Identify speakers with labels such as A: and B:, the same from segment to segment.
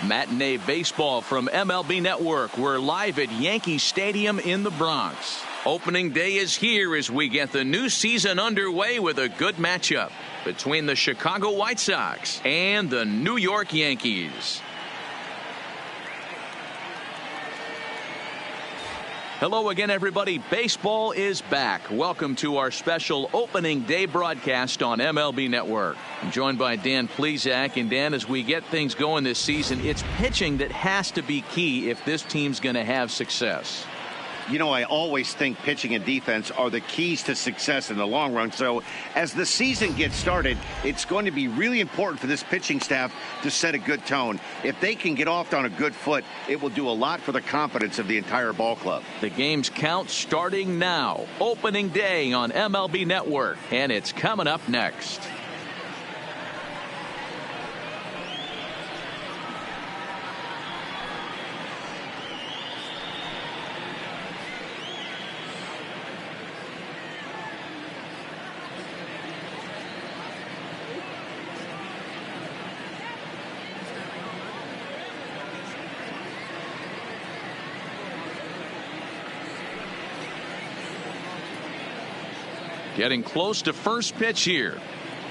A: Matinee baseball from MLB Network. We're live at Yankee Stadium in the Bronx. Opening day is here as we get the new season underway with a good matchup between the Chicago White Sox and the New York Yankees. Hello again, everybody. Baseball is back. Welcome to our special opening day broadcast on MLB Network. I'm joined by Dan Plesac. And Dan, as we get things going this season, it's pitching that has to be key if this team's going to have success.
B: You know, I always think pitching and defense are the keys to success in the long run. So as the season gets started, it's going to be really important for this pitching staff to set a good tone. If they can get off on a good foot, it will do a lot for the confidence of the entire ball club.
A: The game's count starting now. Opening day on MLB Network, and it's coming up next. Getting close to first pitch here.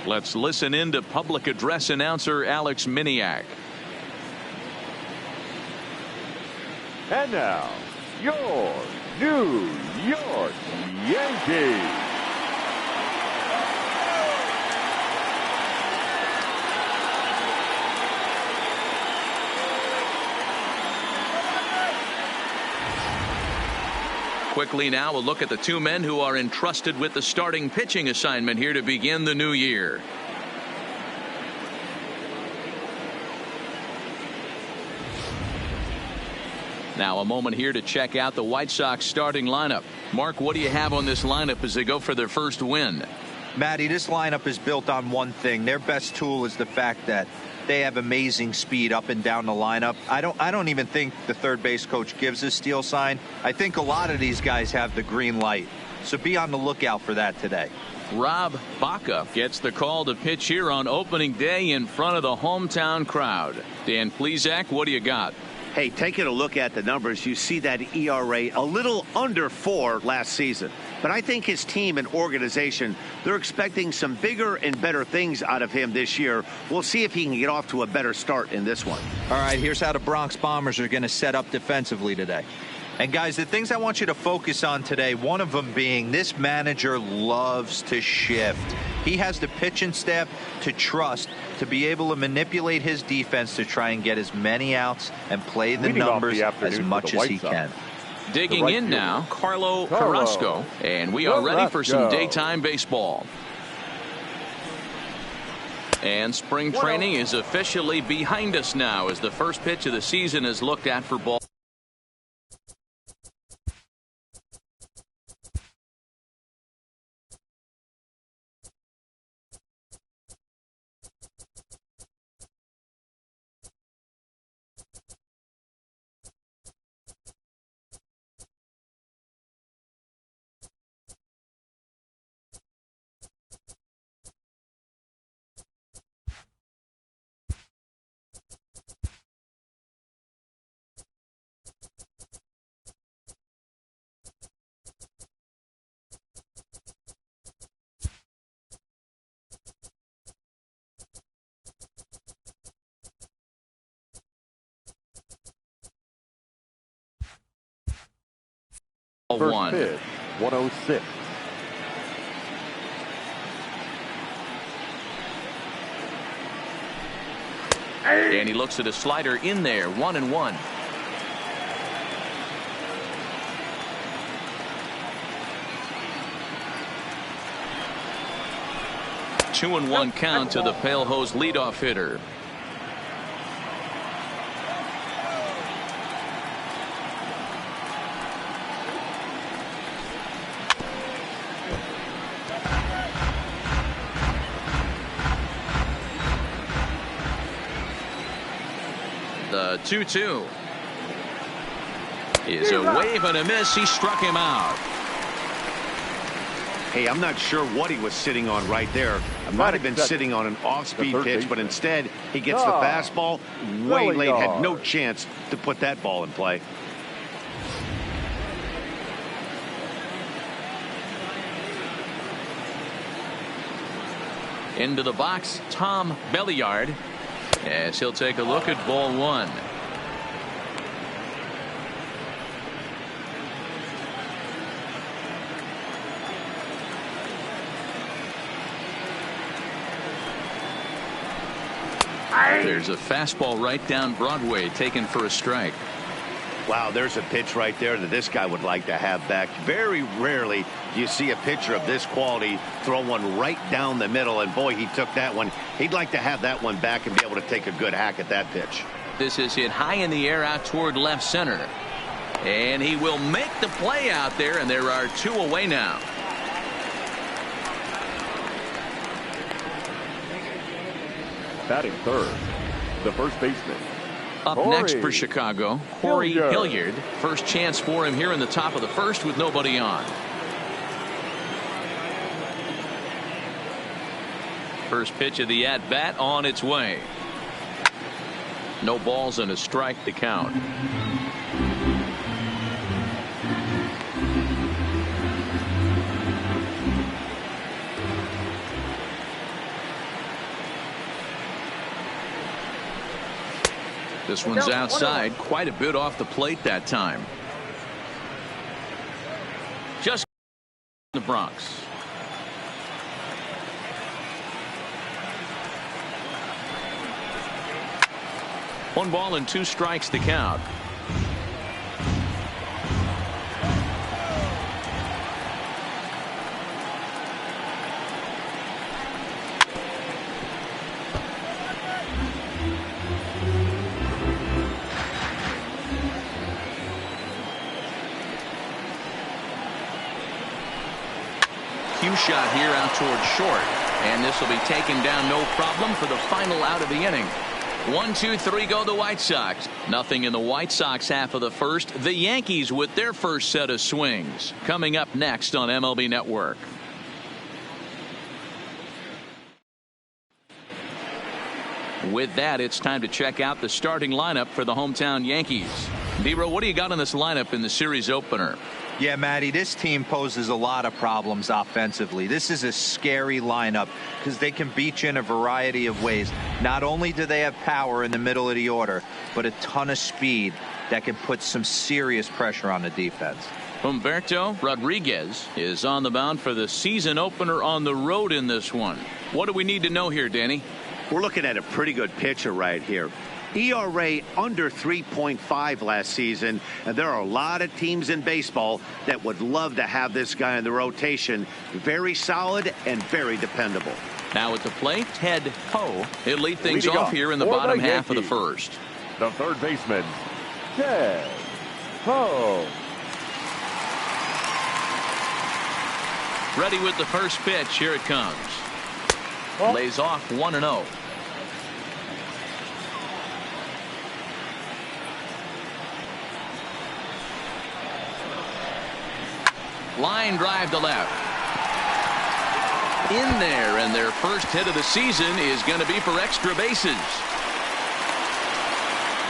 A: Let's listen in to public address announcer Alex Miniak.
C: And now, your New York Yankees.
A: Quickly now, a look at the two men who are entrusted with the starting pitching assignment here to begin the new year. Now a moment here to check out the White Sox starting lineup. Mark, what do you have on this lineup as they go for their first win?
D: Matty, this lineup is built on one thing. Their best tool is the fact that they have amazing speed up and down the lineup. I don't even think the third base coach gives a steal sign. I think a lot of these guys have the green light. So be on the lookout for that today.
A: Rob Baca gets the call to pitch here on opening day in front of the hometown crowd. Dan Plesac, what do you got?
B: Hey, taking a look at the numbers, you see that ERA a little under 4 last season. But I think his team and organization, they're expecting some bigger and better things out of him this year. We'll see if he can get off to a better start in this one.
D: All right, here's how the Bronx Bombers are going to set up defensively today. And guys, the things I want you to focus on today, one of them being this manager loves to shift. He has the pitching staff to trust to be able to manipulate his defense to try and get as many outs and play the numbers as much as he can.
A: Digging in now, Carlo Carrasco, and we are ready for some daytime baseball. And spring training is officially behind us now as the first pitch of the season is looked at for ball.
C: First pitch, 106.
A: And he looks at a slider in there, 1-1. Two and one count to the Pale Hose leadoff hitter. The 2-2 is a wave and a miss. He struck him out.
B: Hey, I'm not sure what he was sitting on right there. I might have been sitting on an off-speed pitch, but instead he gets the fastball way late. Had no chance to put that ball in play.
A: Into the box, Tom Belliard, as he'll take a look at ball one. There's a fastball right down Broadway, taken for a strike.
B: Wow, there's a pitch right there that this guy would like to have back. Very rarely do you see a pitcher of this quality throw one right down the middle, and boy, he took that one. He'd like to have that one back and be able to take a good hack at that pitch.
A: This is hit high in the air out toward left center. And he will make the play out there, and there are two away now.
C: Batting third, the first baseman.
A: Up next for Chicago, Corey Hilliard. First chance for him here in the top of the first with nobody on. First pitch of the at-bat on its way. No balls and a strike to count. This one's outside, quite a bit off the plate that time. Just the Bronx. One ball and two strikes to count. Cue shot here out towards short, and this will be taken down no problem for the final out of the inning. 1, 2, 3 go the White Sox. Nothing in the White Sox half of the first. The Yankees with their first set of swings coming up next on MLB Network. With that, it's time to check out the starting lineup for the hometown Yankees. Dero, what do you got on this lineup in the series opener?
D: Yeah, Matty, this team poses a lot of problems offensively. This is a scary lineup because they can beat you in a variety of ways. Not only do they have power in the middle of the order, but a ton of speed that can put some serious pressure on the defense.
A: Humberto Rodriguez is on the mound for the season opener on the road in this one. What do we need to know here, Danny?
B: We're looking at a pretty good pitcher right here. ERA under 3.5 last season, and there are a lot of teams in baseball that would love to have this guy in the rotation. Very solid and very dependable.
A: Now at the plate, Ted Poe. He'll lead things off here in the bottom half of the first.
C: The third baseman, Ted Poe.
A: Ready with the first pitch. Here it comes. Lays off 1-0. Line drive to left. In there, and their first hit of the season is going to be for extra bases.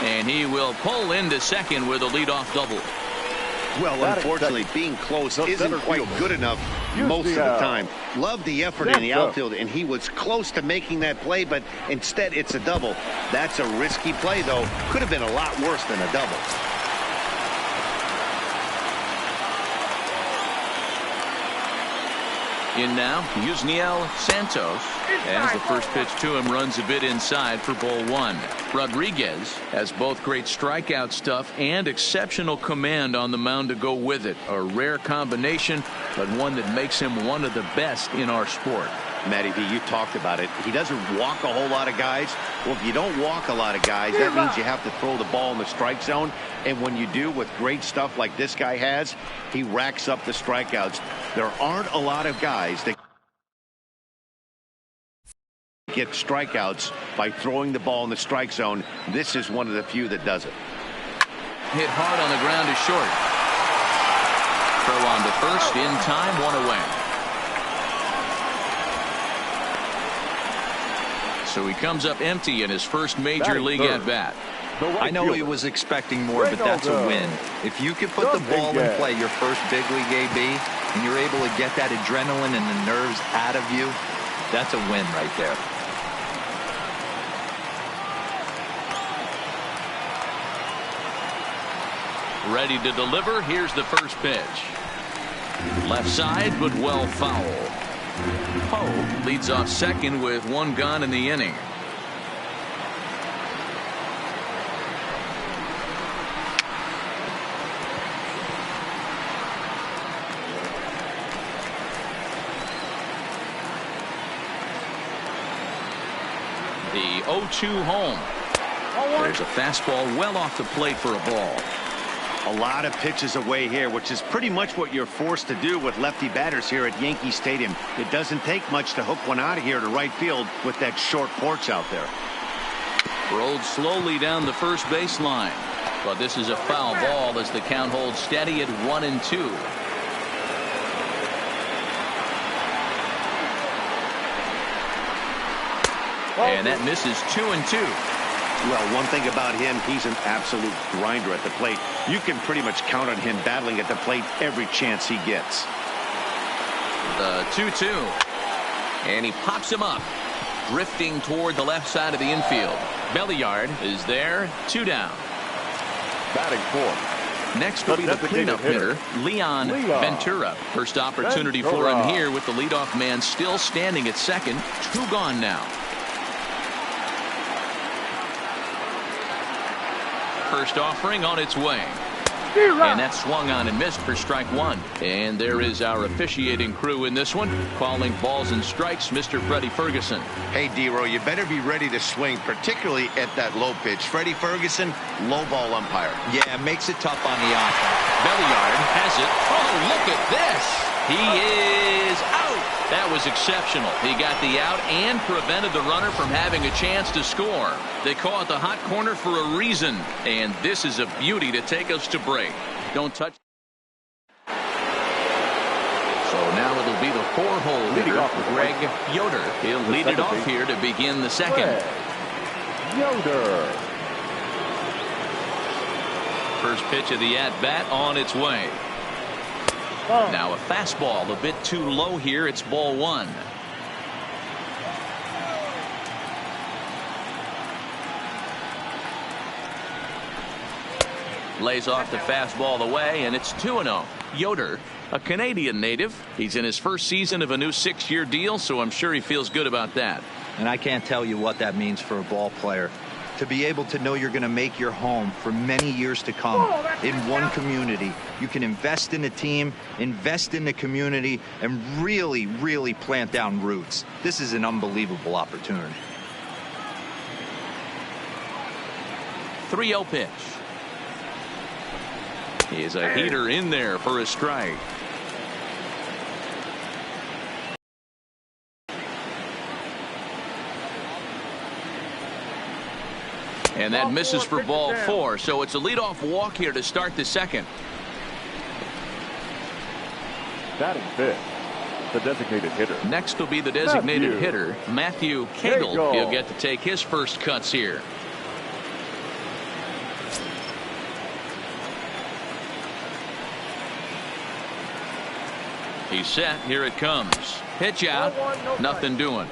A: And he will pull into second with a leadoff double.
B: Well, unfortunately, being close isn't quite good enough most of the time. Love the effort in the outfield, and he was close to making that play, but instead it's a double. That's a risky play, though. Could have been a lot worse than a double.
A: In now, Yusniel Santos, as the first pitch to him runs a bit inside for ball one. Rodriguez has both great strikeout stuff and exceptional command on the mound to go with it. A rare combination, but one that makes him one of the best in our sport.
B: Matty V, you talked about it. He doesn't walk a whole lot of guys. Well, if you don't walk a lot of guys, that means you have to throw the ball in the strike zone. And when you do, with great stuff like this guy has, he racks up the strikeouts. There aren't a lot of guys that get strikeouts by throwing the ball in the strike zone. This is one of the few that does it.
A: Hit hard on the ground is short. Throw on to first in time, one away. So he comes up empty in his first major league at bat.
D: I know he was expecting more, but that's a win. If you could put the ball in play your first big league AB, and you're able to get that adrenaline and the nerves out of you, that's a win right there.
A: Ready to deliver. Here's the first pitch. Left side, but well foul. Poe leads off second with one gone in the inning. The 0-2 home. There's a fastball well off the plate for a ball.
B: A lot of pitches away here, which is pretty much what you're forced to do with lefty batters here at Yankee Stadium. It doesn't take much to hook one out of here to right field with that short porch out there.
A: Rolled slowly down the first baseline, but this is a foul ball as the count holds steady at 1-2. And that misses 2-2.
B: Well, one thing about him, he's an absolute grinder at the plate. You can pretty much count on him battling at the plate every chance he gets.
A: The 2-2. And he pops him up, drifting toward the left side of the infield. Belliard is there, 2 down.
C: Batting fourth.
A: Next will be the cleanup hitter, Leon Ventura. First opportunity for him here with the leadoff man still standing at second. 2 gone now. First offering on its way. And that swung on and missed for strike one. And there is our officiating crew in this one, calling balls and strikes, Mr. Freddie Ferguson.
B: Hey, D-Row, you better be ready to swing, particularly at that low pitch. Freddie Ferguson, low ball umpire.
D: Yeah, makes it tough on the offense.
A: Belliard has it. Oh, look at this. He is out. That was exceptional. He got the out and prevented the runner from having a chance to score. They call it the hot corner for a reason. And this is a beauty to take us to break. Don't touch. So now it'll be the 4-hole hitter, Greg Yoder. He'll lead it off here to begin the second.
C: Yoder.
A: First pitch of the at-bat on its way. Now a fastball a bit too low here. It's ball 1. Lays off the fastball away, and it's 2-0. Yoder, a Canadian native. He's in his first season of a new 6-year deal, so I'm sure he feels good about that.
D: And I can't tell you what that means for a ball player. To be able to know you're going to make your home for many years to come in one community. You can invest in the team, invest in the community, and really, really plant down roots. This is an unbelievable opportunity.
A: 3-0 pitch. He's a heater in there for a strike. And that misses for ball 4. So it's a leadoff walk here to start the second.
C: Batting fifth, the designated hitter.
A: Next will be the designated hitter, Matthew Cagle. He'll get to take his first cuts here. He's set. Here it comes. Pitch out. Nothing doing.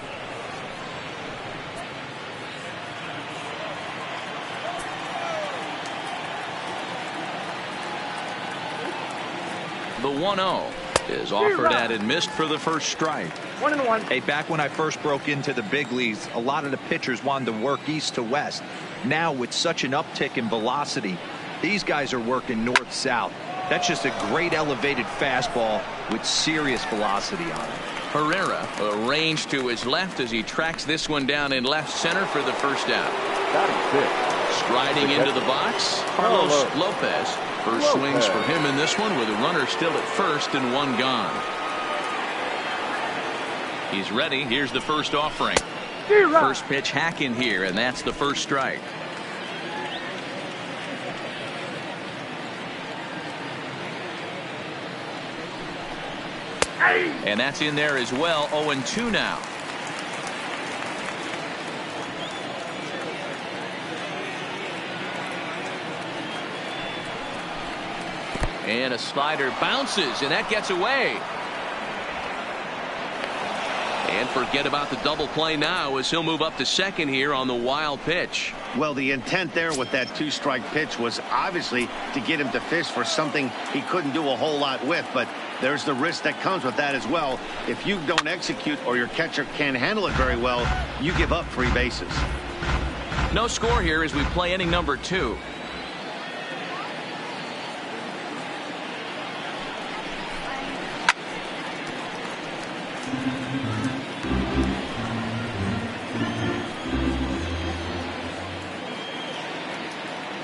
A: The 1-0 is offered at and missed for the first strike.
D: 1-1. Hey, back when I first broke into the big leagues, a lot of the pitchers wanted to work east to west. Now, with such an uptick in velocity, these guys are working north-south. That's just a great elevated fastball with serious velocity on it.
A: Herrera arranged to his left as he tracks this one down in left center for the first out.
C: Batting fifth.
A: Striding into the box, Carlos Lopez. First swings for him in this one with a runner still at first and 1 gone. He's ready. Here's the first offering. First pitch hack in here, and that's the first strike. And that's in there as well. 0-2 now. And a slider bounces, and that gets away. And forget about the double play now as he'll move up to second here on the wild pitch.
B: Well, the intent there with that two-strike pitch was obviously to get him to fish for something he couldn't do a whole lot with, but there's the risk that comes with that as well. If you don't execute or your catcher can't handle it very well, you give up 3 bases.
A: No score here as we play inning number 2.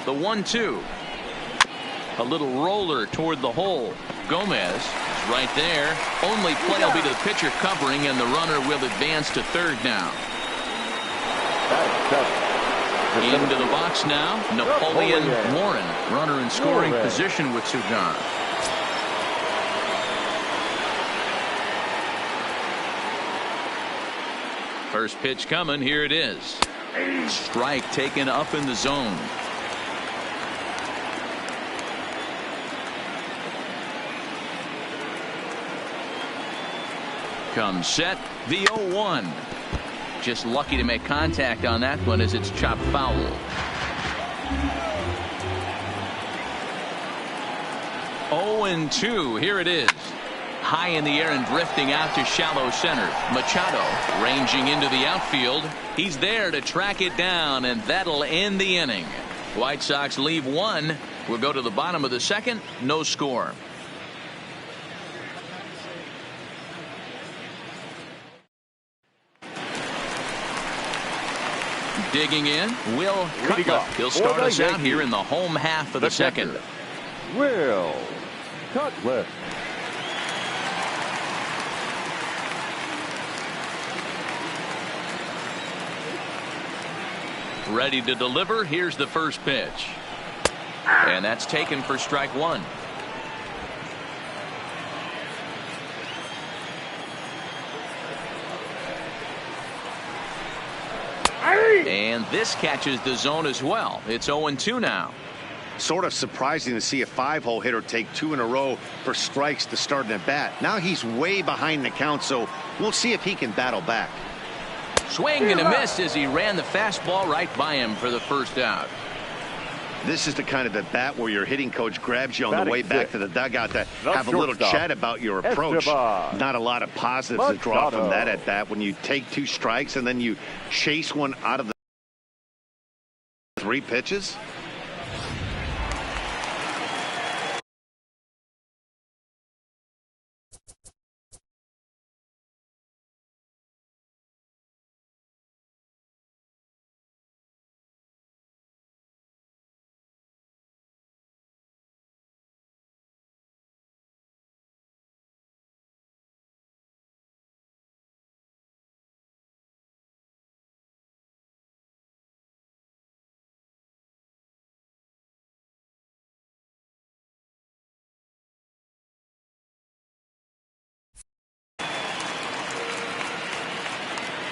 A: The 1-2. A little roller toward the hole. Gomez is right there. Only play will be to the pitcher covering, and the runner will advance to third now. Into the box now, Napoleon Warren, runner in scoring position with 2 gone. First pitch coming. Here it is. Strike taken up in the zone. Comes set, the 0-1. Just lucky to make contact on that one as it's chopped foul. Oh, and 2. Here it is. High in the air and drifting out to shallow center. Machado ranging into the outfield. He's there to track it down, and that'll end the inning. White Sox leave 1. We'll go to the bottom of the second. No score. Digging in, Will Cutler. He'll start us out here in the home half of the second.
C: Will Cutler.
A: Ready to deliver. Here's the first pitch. And that's taken for strike 1. And this catches the zone as well. It's 0-2 now.
B: Sort of surprising to see a 5-hole hitter take 2 in a row for strikes to start an at bat. Now he's way behind the count, so we'll see if he can battle back.
A: Swing and a miss as he ran the fastball right by him for the first out.
B: This is the kind of at bat where your hitting coach grabs you on the way back to the dugout to have a little chat about your approach. Not a lot of positives to draw from that at bat when you take 2 strikes and then you chase one out of the 3 pitches.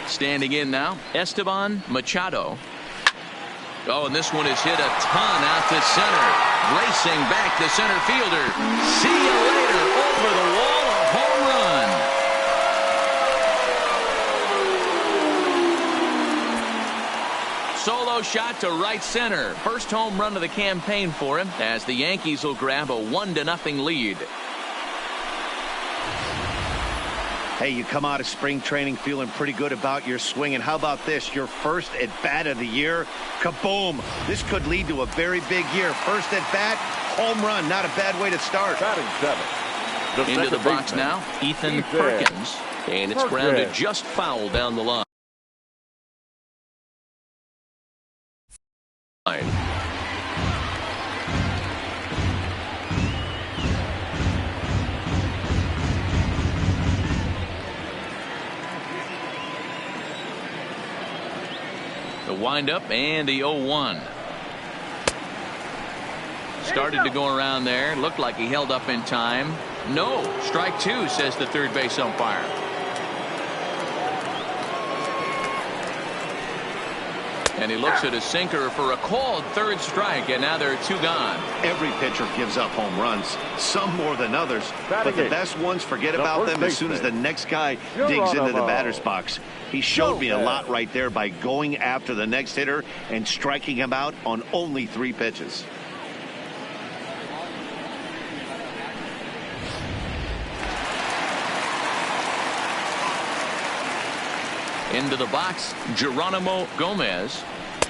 A: Standing in now, Esteban Machado. Oh, and this one is hit a ton out to center. Racing back the center fielder. See you later. Over the wall, a home run. Solo shot to right center. First home run of the campaign for him as the Yankees will grab a 1-0 lead.
B: Hey, you come out of spring training feeling pretty good about your swing, and how about this? Your first at bat of the year. Kaboom! This could lead to a very big year. First at bat, home run. Not a bad way to start.
C: Batting 7.
A: Into the box now, Ethan Perkins, and it's grounded just foul down the line. The windup and the 0-1. Started to go around there. Looked like he held up in time. No, strike 2, says the third base umpire. And he looks at a sinker for a called third strike, and now there are 2 gone.
B: Every pitcher gives up home runs, some more than others, but the best ones forget about them as soon as the next guy digs into the batter's box. He showed me a lot right there by going after the next hitter and striking him out on only 3 pitches.
A: Into the box, Geronimo Gomez.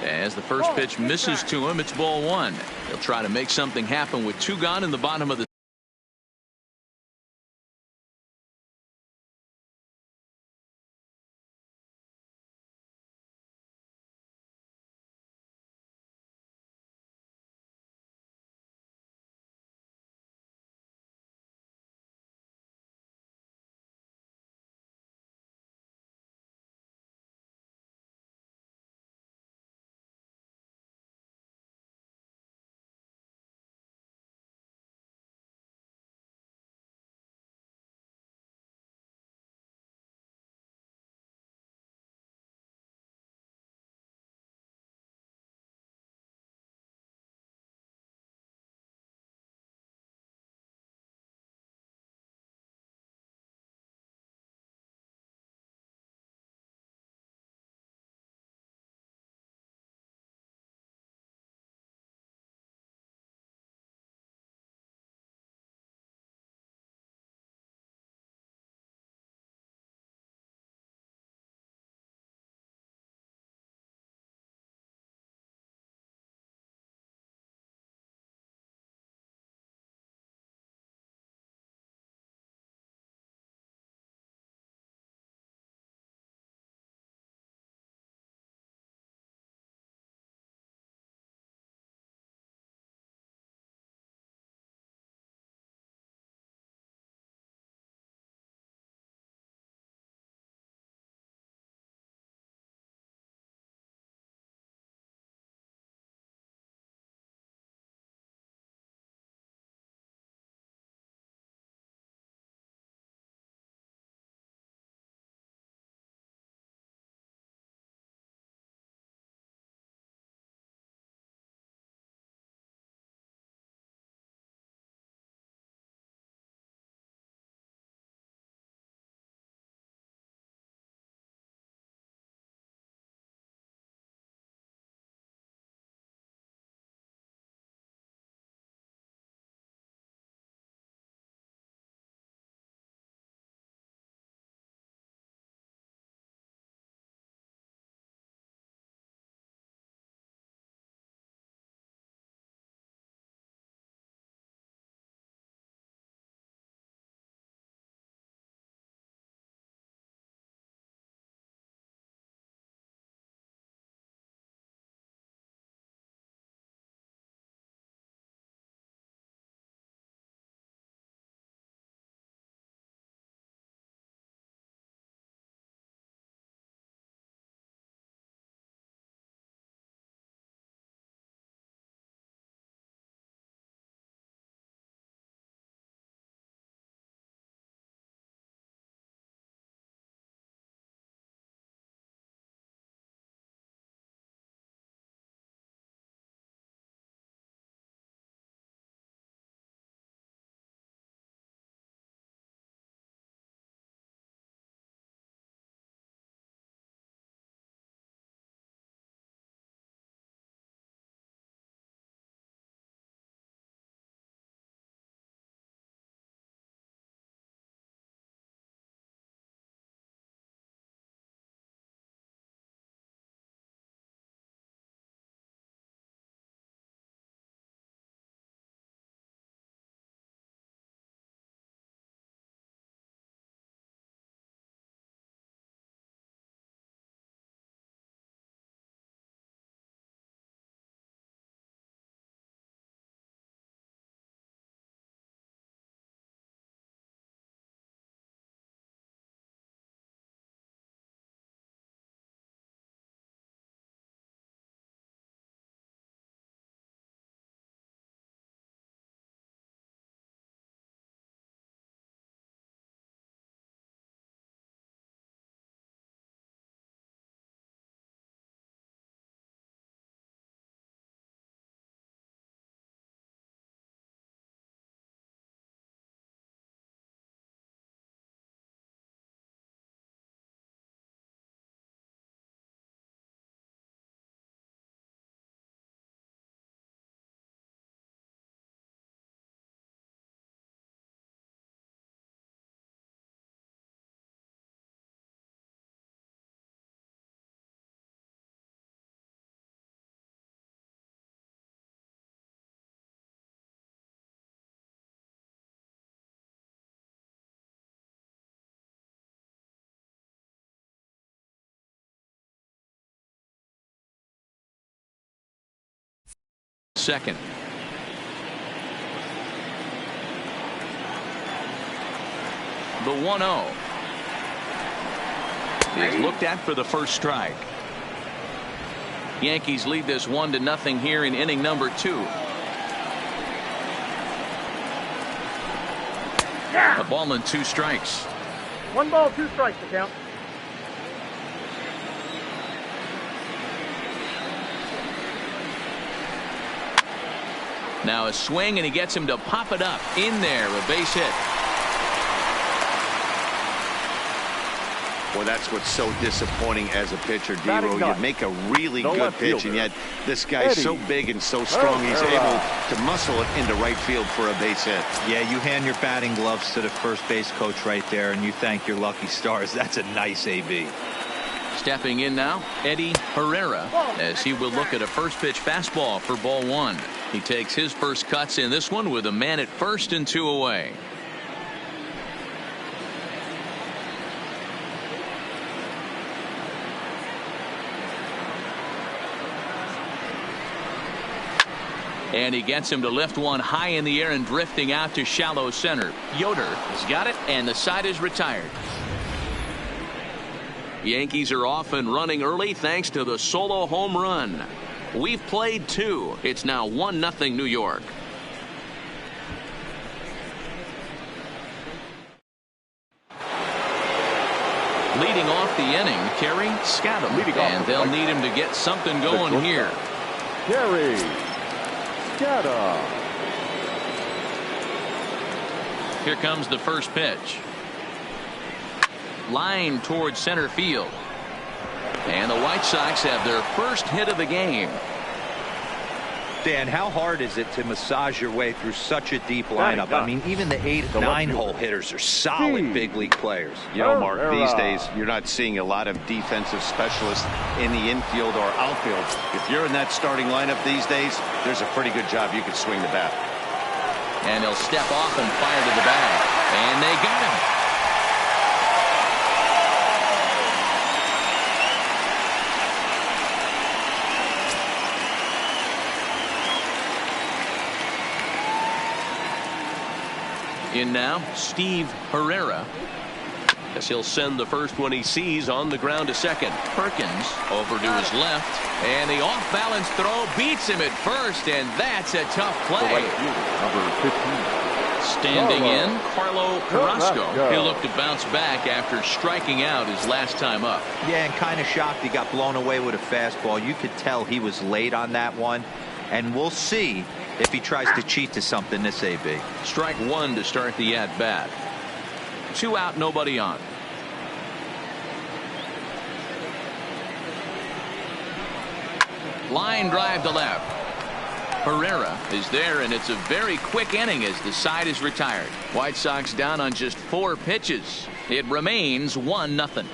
A: As the first pitch misses to him, it's ball 1. He'll try to make something happen with 2 gone in the bottom of the second. The 1-0 is looked at for the first strike. Yankees lead this 1-0 here in inning number 2. A ball and 2 strikes.
E: 1 ball, 2 strikes to count.
A: Now a swing, and he gets him to pop it up in there, a base hit.
B: Well, that's what's so disappointing as a pitcher, D-Row. You make a really good pitch, and yet this guy's so big and so strong, he's able to muscle it into right field for a base hit.
D: Yeah, you hand your batting gloves to the first base coach right there, and you thank your lucky stars. That's a nice AB.
A: Stepping in now, Eddie Herrera, as he will look at a first pitch fastball for ball 1. He takes his first cuts in this one with a man at first and 2 away. And he gets him to lift one high in the air and drifting out to shallow center. Yoder has got it, and the side is retired. Yankees are off and running early thanks to the solo home run. We've played 2. It's now 1-0 New York. Leading off the inning, Kerry Scadam, and they'll need him to get something going here.
C: Kerry Scadam.
A: Here comes the first pitch. Line towards center field. And the White Sox have their first hit of the game.
D: Dan, how hard is it to massage your way through such a deep lineup? I mean, even the 8 and 9 hole hitters are solid big league players.
B: You know, Mark, these days you're not seeing a lot of defensive specialists in the infield or outfield. If you're in that starting lineup these days, there's a pretty good job you could swing the bat.
A: And he'll step off and fire to the bag. And they got him. In now, Steve Herrera. As he'll send the first one he sees on the ground to second. Perkins over to his left, and the off-balance throw beats him at first, and that's a tough play.
C: Number 15.
A: Standing in, Carlo Carrasco. He'll look to bounce back after striking out his last time up.
D: Yeah, and kind of shocked he got blown away with a fastball. You could tell he was late on that one, and we'll see if he tries to cheat to something this AB.
A: Strike 1 to start the at-bat. 2 out, nobody on. Line drive to left. Herrera is there, and it's a very quick inning as the side is retired. White Sox down on just 4 pitches. It remains 1-0.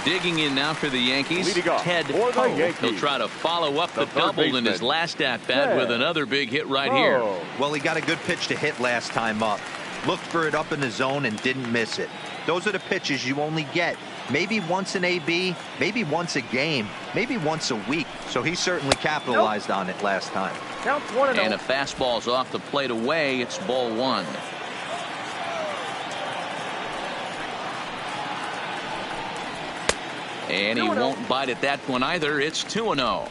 A: Digging in now for the Yankees, Ted Poe. He'll try to follow up the double in his last at-bat with another big hit right here.
D: Well, he got a good pitch to hit last time up. Looked for it up in the zone and didn't miss it. Those are the pitches you only get maybe once an AB, maybe once a game, maybe once a week. So he certainly capitalized on it last time.
E: Counts 1-0.
A: And a fastball's off the plate away. It's ball 1. And he won't bite at that one either. It's 2-0.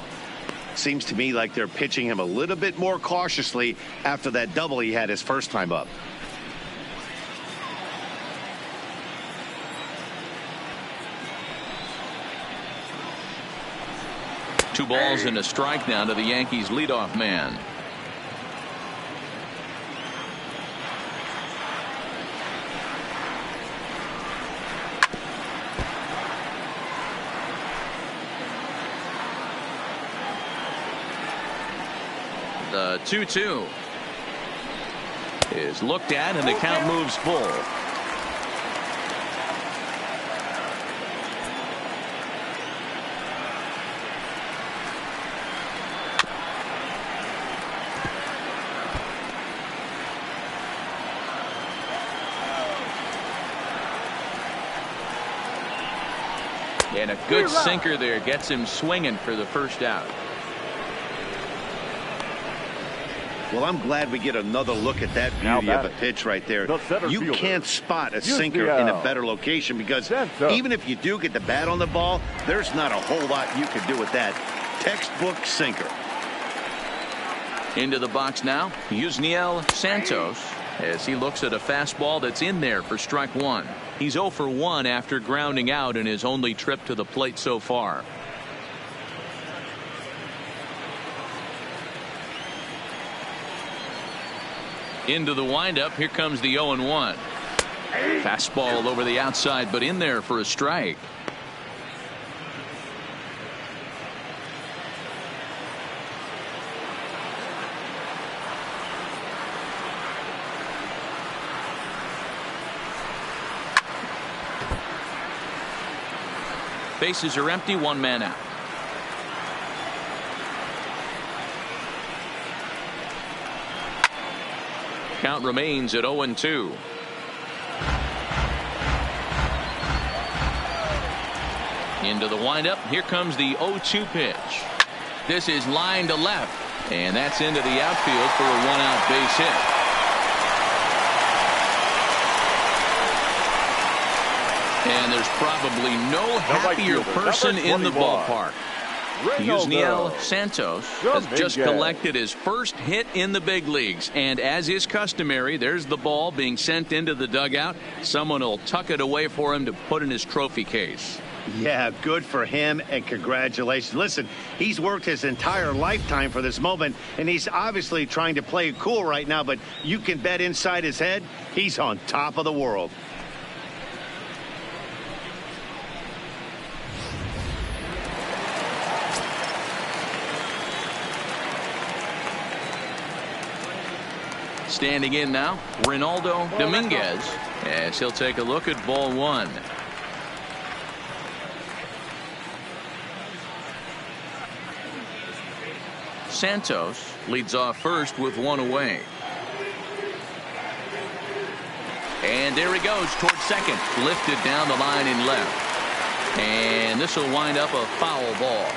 B: Seems to me like they're pitching him a little bit more cautiously after that double he had his first time up.
A: Two balls and a strike now to the Yankees leadoff man. The 2-2 is looked at, and the count moves full. And a good sinker there gets him swinging for the first out.
B: Well, I'm glad we get another look at that beauty of a pitch right there. You can't spot a sinker in a better location because even if you do get the bat on the ball, there's not a whole lot you can do with that. Textbook sinker.
A: Into the box now, Yusniel Santos, as he looks at a fastball that's in there for strike one. He's 0 for 1 after grounding out in his only trip to the plate so far. Into the windup. Here comes the 0-1. Fastball over the outside, but in there for a strike. Bases are empty, one man out. Count remains at 0-2. Into the windup. Here comes the 0-2 pitch. This is line to left, and that's into the outfield for a one-out base hit. And there's probably no happier person in the ballpark. Yusniel Santos has just collected his first hit in the big leagues, and as is customary, there's the ball being sent into the dugout. Someone will tuck it away for him to put in his trophy case.
B: Yeah, good for him, and congratulations. Listen, he's worked his entire lifetime for this moment, and he's obviously trying to play it cool right now, but you can bet inside his head, he's on top of the world.
A: Standing in now, Ronaldo Dominguez, as he'll take a look at ball one. Santos leads off first with one away. And there he goes towards second, lifted down the line in left. And this will wind up a foul ball.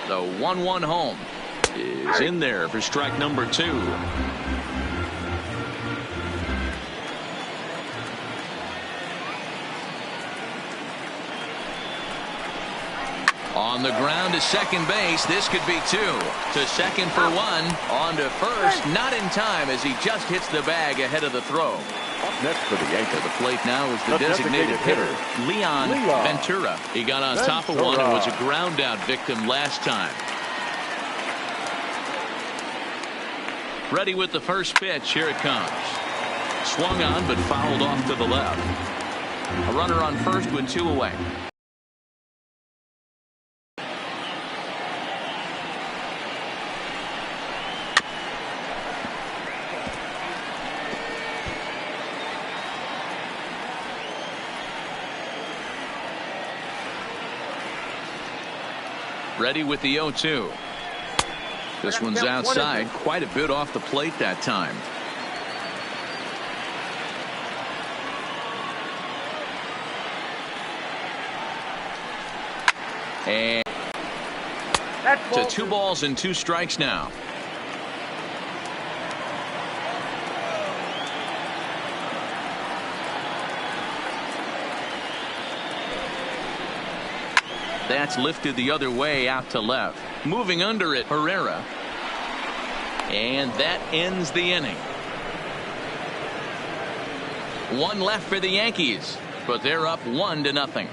A: The 1-1 home is in there for strike number 2. On the ground to second base. This could be 2. To second for 1. On to first. Not in time as he just hits the bag ahead of the throw.
C: Up next for the Yankees.
A: To the plate now is the designated hitter, Leon Ventura. He got on top of one and was a ground out victim last time. Ready with the first pitch. Here it comes. Swung on but fouled off to the left. A runner on first with 2 away. Ready with the 0-2. This one's outside, quite a bit off the plate that time. And to 2 balls and 2 strikes now. That's lifted the other way out to left. Moving under it, Herrera. And that ends the inning. 1 left for the Yankees, but they're up 1-0.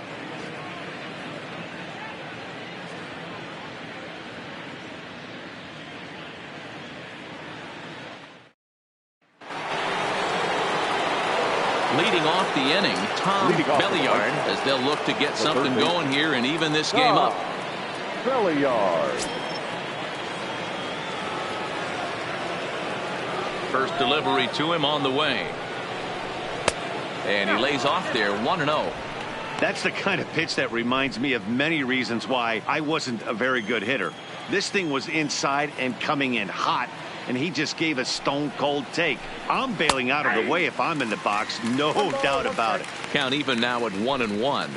A: Leading off the inning, Tom Belliard, as they'll look to get something going here and even this game up.
C: Belliard.
A: First delivery to him on the way. And he lays off there, 1-0.
B: That's the kind of pitch that reminds me of many reasons why I wasn't a very good hitter. This thing was inside and coming in hot, and he just gave a stone-cold take. I'm bailing out of the way if I'm in the box, no doubt about it.
A: Count even now at 1-1.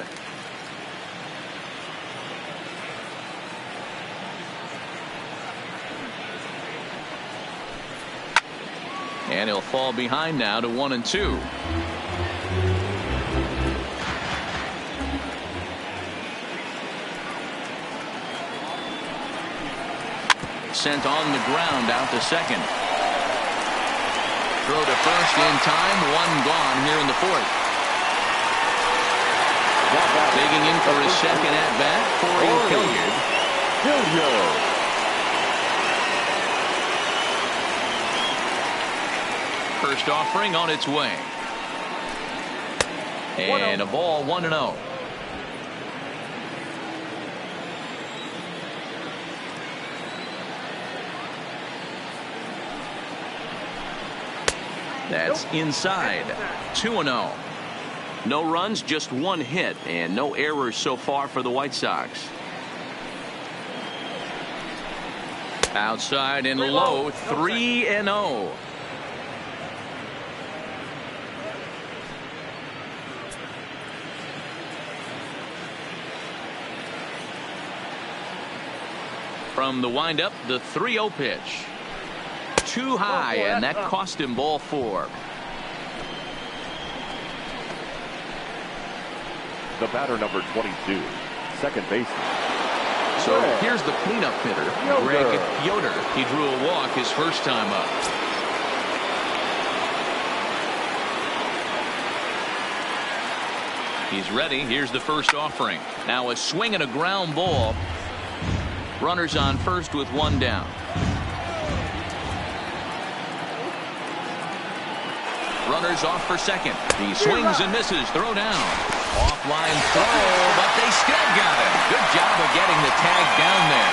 A: And he'll fall behind now to 1-2. Sent on the ground out to second. Throw to first in time. One gone here in the fourth. Digging in for his second at bat, Corey Hilliard. First offering on its way. And a ball 1-0. That's inside. 2-0. No runs, just one hit, and no errors so far for the White Sox. Outside and low, 3-0. From the windup, the 3-0 pitch. Too high, and that cost him ball 4.
C: The batter, number 22, second baseman.
A: So here's the cleanup hitter, Greg Yoder. He drew a walk his first time up. He's ready. Here's the first offering. Now a swing and a ground ball. Runners on first with one down. Runners off for second. He swings and misses. Throw down. Offline throw, but they still got him. Good job of getting the tag down there.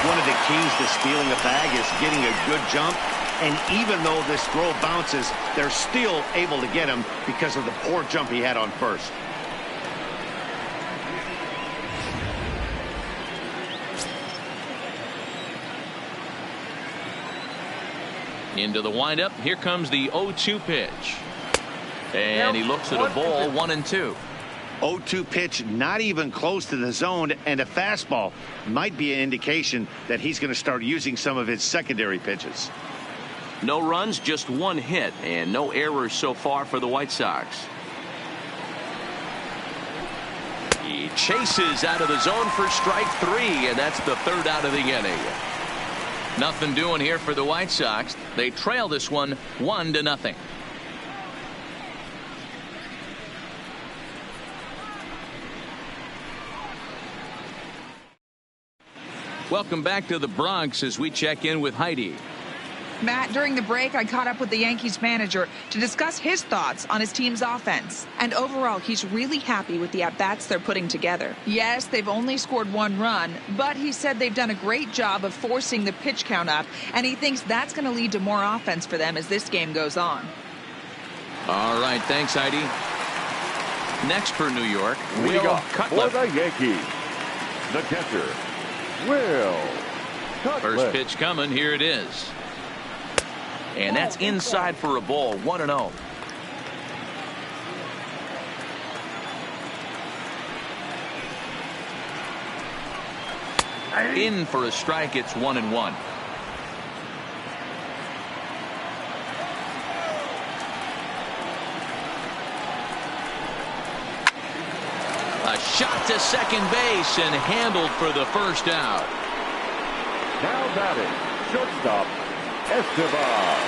B: One of the keys to stealing a bag is getting a good jump. And even though this throw bounces, they're still able to get him because of the poor jump he had on first.
A: Into the windup. Here comes the 0-2 pitch. And he looks at a ball, 1-2.
B: 0-2 pitch, not even close to the zone, and a fastball might be an indication that he's going to start using some of his secondary pitches.
A: No runs, just one hit, and no errors so far for the White Sox. He chases out of the zone for strike 3, and that's the third out of the inning. Nothing doing here for the White Sox. They trail this one 1-0. Welcome back to the Bronx as we check in with Heidi.
F: Matt, during the break, I caught up with the Yankees manager to discuss his thoughts on his team's offense. And overall, he's really happy with the at-bats they're putting together. Yes, they've only scored 1 run, but he said they've done a great job of forcing the pitch count up, and he thinks that's going to lead to more offense for them as this game goes on.
A: All right, thanks, Heidi. Next for New York,
C: We
A: Will
C: got
A: Cutler.
C: for the Yankees, the catcher, Will Cutler.
A: First pitch coming. Here it is. And that's inside for a ball, 1-0. In for a strike, it's 1-1. A shot to second base and handled for the first out.
C: Now batting, shortstop, Esteban.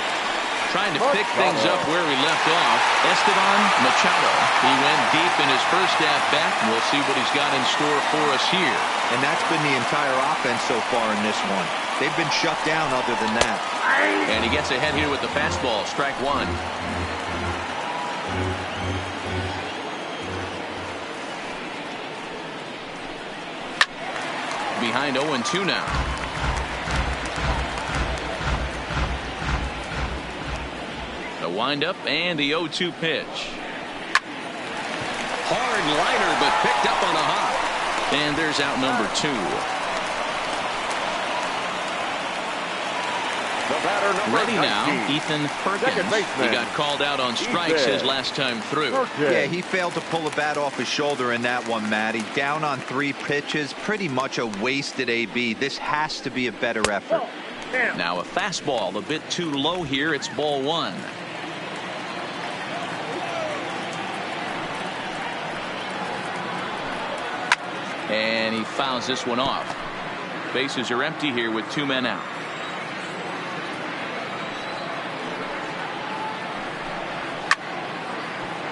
A: Trying to pick things up where he left off. Esteban Machado. He went deep in his first at-bat, and we'll see what he's got in store for us here.
D: And that's been the entire offense so far in this one. They've been shut down other than that.
A: And he gets ahead here with the fastball. Strike 1. Behind 0-2 now. The windup and the 0-2 pitch. Hard liner, but picked up on a hop. And there's out number 2.
C: Batter number
A: Ready now,
C: 19.
A: Ethan
C: Second
A: Perkins.
C: baseman,
A: He got called out on strikes
C: Ethan
A: his last time through.
C: Perkins.
D: Yeah, he failed to pull a bat off his shoulder in that one, Matty. Down on 3 pitches, pretty much a wasted AB. This has to be a better effort.
A: Now a fastball a bit too low here. It's ball 1. And he fouls this one off. Bases are empty here with 2 men out.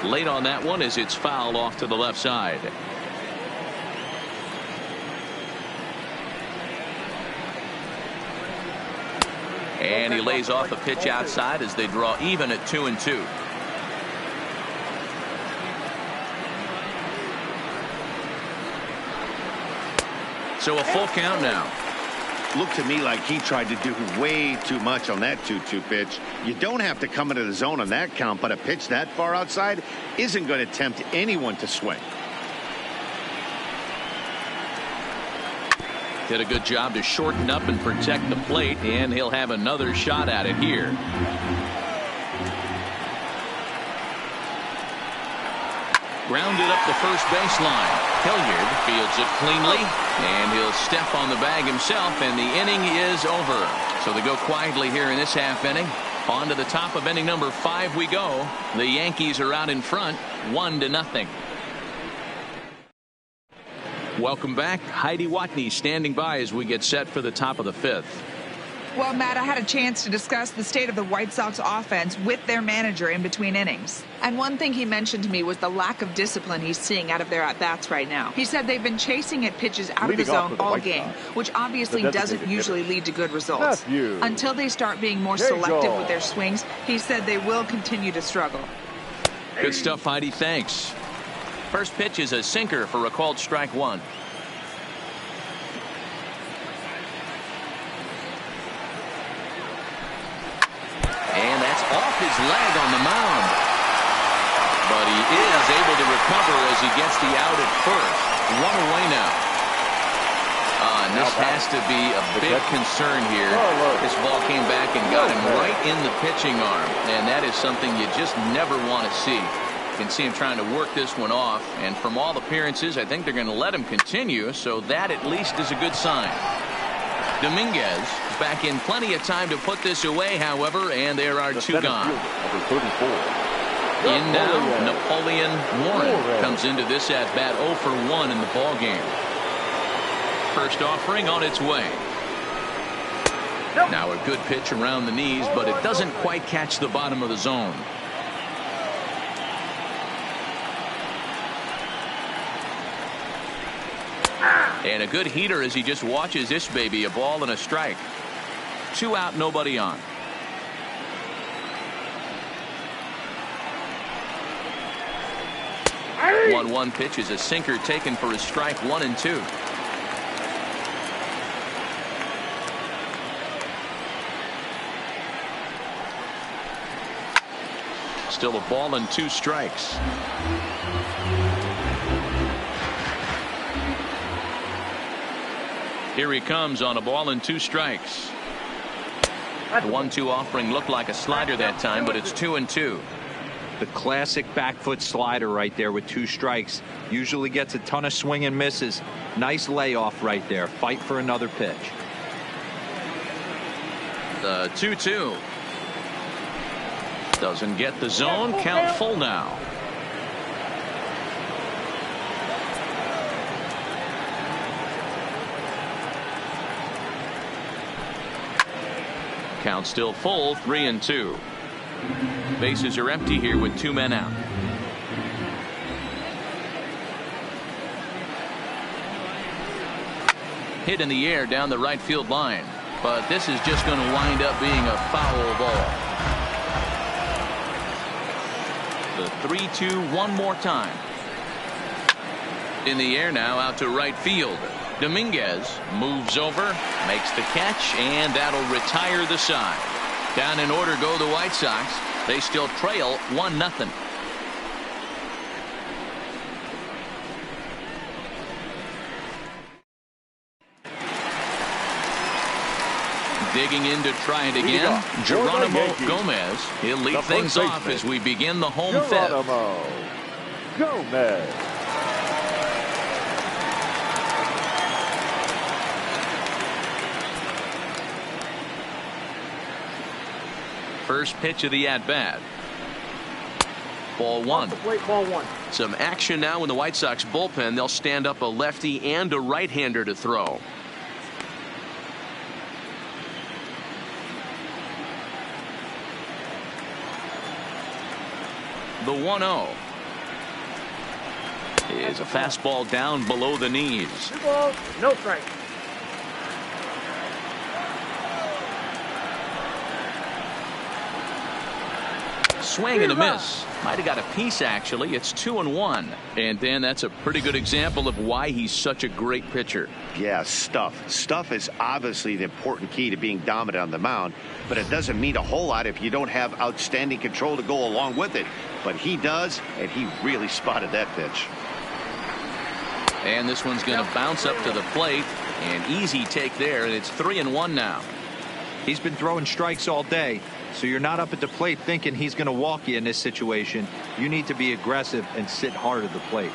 A: Late on that one as it's fouled off to the left side. And he lays off a pitch outside as they draw even at 2-2. So a full count now.
B: Looked to me like he tried to do way too much on that 2-2 pitch. You don't have to come into the zone on that count, but a pitch that far outside isn't going to tempt anyone to swing.
A: Did a good job to shorten up and protect the plate, and he'll have another shot at it here. Grounded up the first baseline. Hilliard fields it cleanly, and he'll step on the bag himself, and the inning is over. So they go quietly here in this half inning. On to the top of inning number 5 we go. The Yankees are out in front, 1-0. Welcome back. Heidi Watney standing by as we get set for the top of the 5th.
F: Well, Matt, I had a chance to discuss the state of the White Sox offense with their manager in between innings. And one thing he mentioned to me was the lack of discipline he's seeing out of their at-bats right now. He said they've been chasing at pitches out of the zone all game, which obviously doesn't usually lead to good results. Until they start being more selective with their swings, he said they will continue to struggle.
A: Good stuff, Heidi. Thanks. First pitch is a sinker for a called strike 1. And that's off his leg on the mound. But he is able to recover as he gets the out at first. 1 away now. And this has to be a big concern here. This ball came back and got him right in the pitching arm. And that is something you just never want to see. You can see him trying to work this one off, and from all appearances I think they're going to let him continue, so that at least is a good sign. Dominguez is back in plenty of time to put this away, however, and there are 2 gone. In now, Napoleon Warren comes into this at bat 0 for 1 in the ball game. First offering on its way. Now a good pitch around the knees, but it doesn't quite catch the bottom of the zone. And a good heater as he just watches this baby. A ball and a strike. 2 out, nobody on. One 1 pitch is a sinker taken for a strike 1 and 2. Still a ball and 2 strikes. Here he comes on a ball and 2 strikes. The 1-2 offering looked like a slider that time, but it's 2-2.
D: The classic back foot slider right there with 2 strikes. Usually gets a ton of swing and misses. Nice layoff right there. Fight for another pitch.
A: The 2-2. Doesn't get the zone. Count full now. Count still full, 3-2. Bases are empty here with 2 men out. Hit in the air down the right field line, but this is just going to wind up being a foul ball. The 3-2 one more time. In the air now out to right field. Dominguez moves over, makes the catch, and that'll retire the side. Down in order go the White Sox. They still trail 1-0. Digging in to try it again, Geronimo Gomez. He'll lead things off as we begin the home fifth.
C: Geronimo Gomez.
A: First pitch of the at-bat. Ball one.
E: Ball one.
A: Some action now in the White Sox bullpen. They'll stand up a lefty and a right-hander to throw. The 1-0 is a fastball down below the knees.
E: 2 balls, no strikes.
A: Swing and a miss. Might have got a piece, actually. It's 2-1. And Dan, that's a pretty good example of why he's such a great pitcher.
B: Yeah, stuff. Stuff is obviously the important key to being dominant on the mound, but it doesn't mean a whole lot if you don't have outstanding control to go along with it. But he does, and he really spotted that pitch.
A: And this one's going to bounce up to the plate. An easy take there, and it's 3-1 now.
D: He's been throwing strikes all day, so you're not up at the plate thinking he's going to walk you in this situation. You need to be aggressive and sit hard at the plate.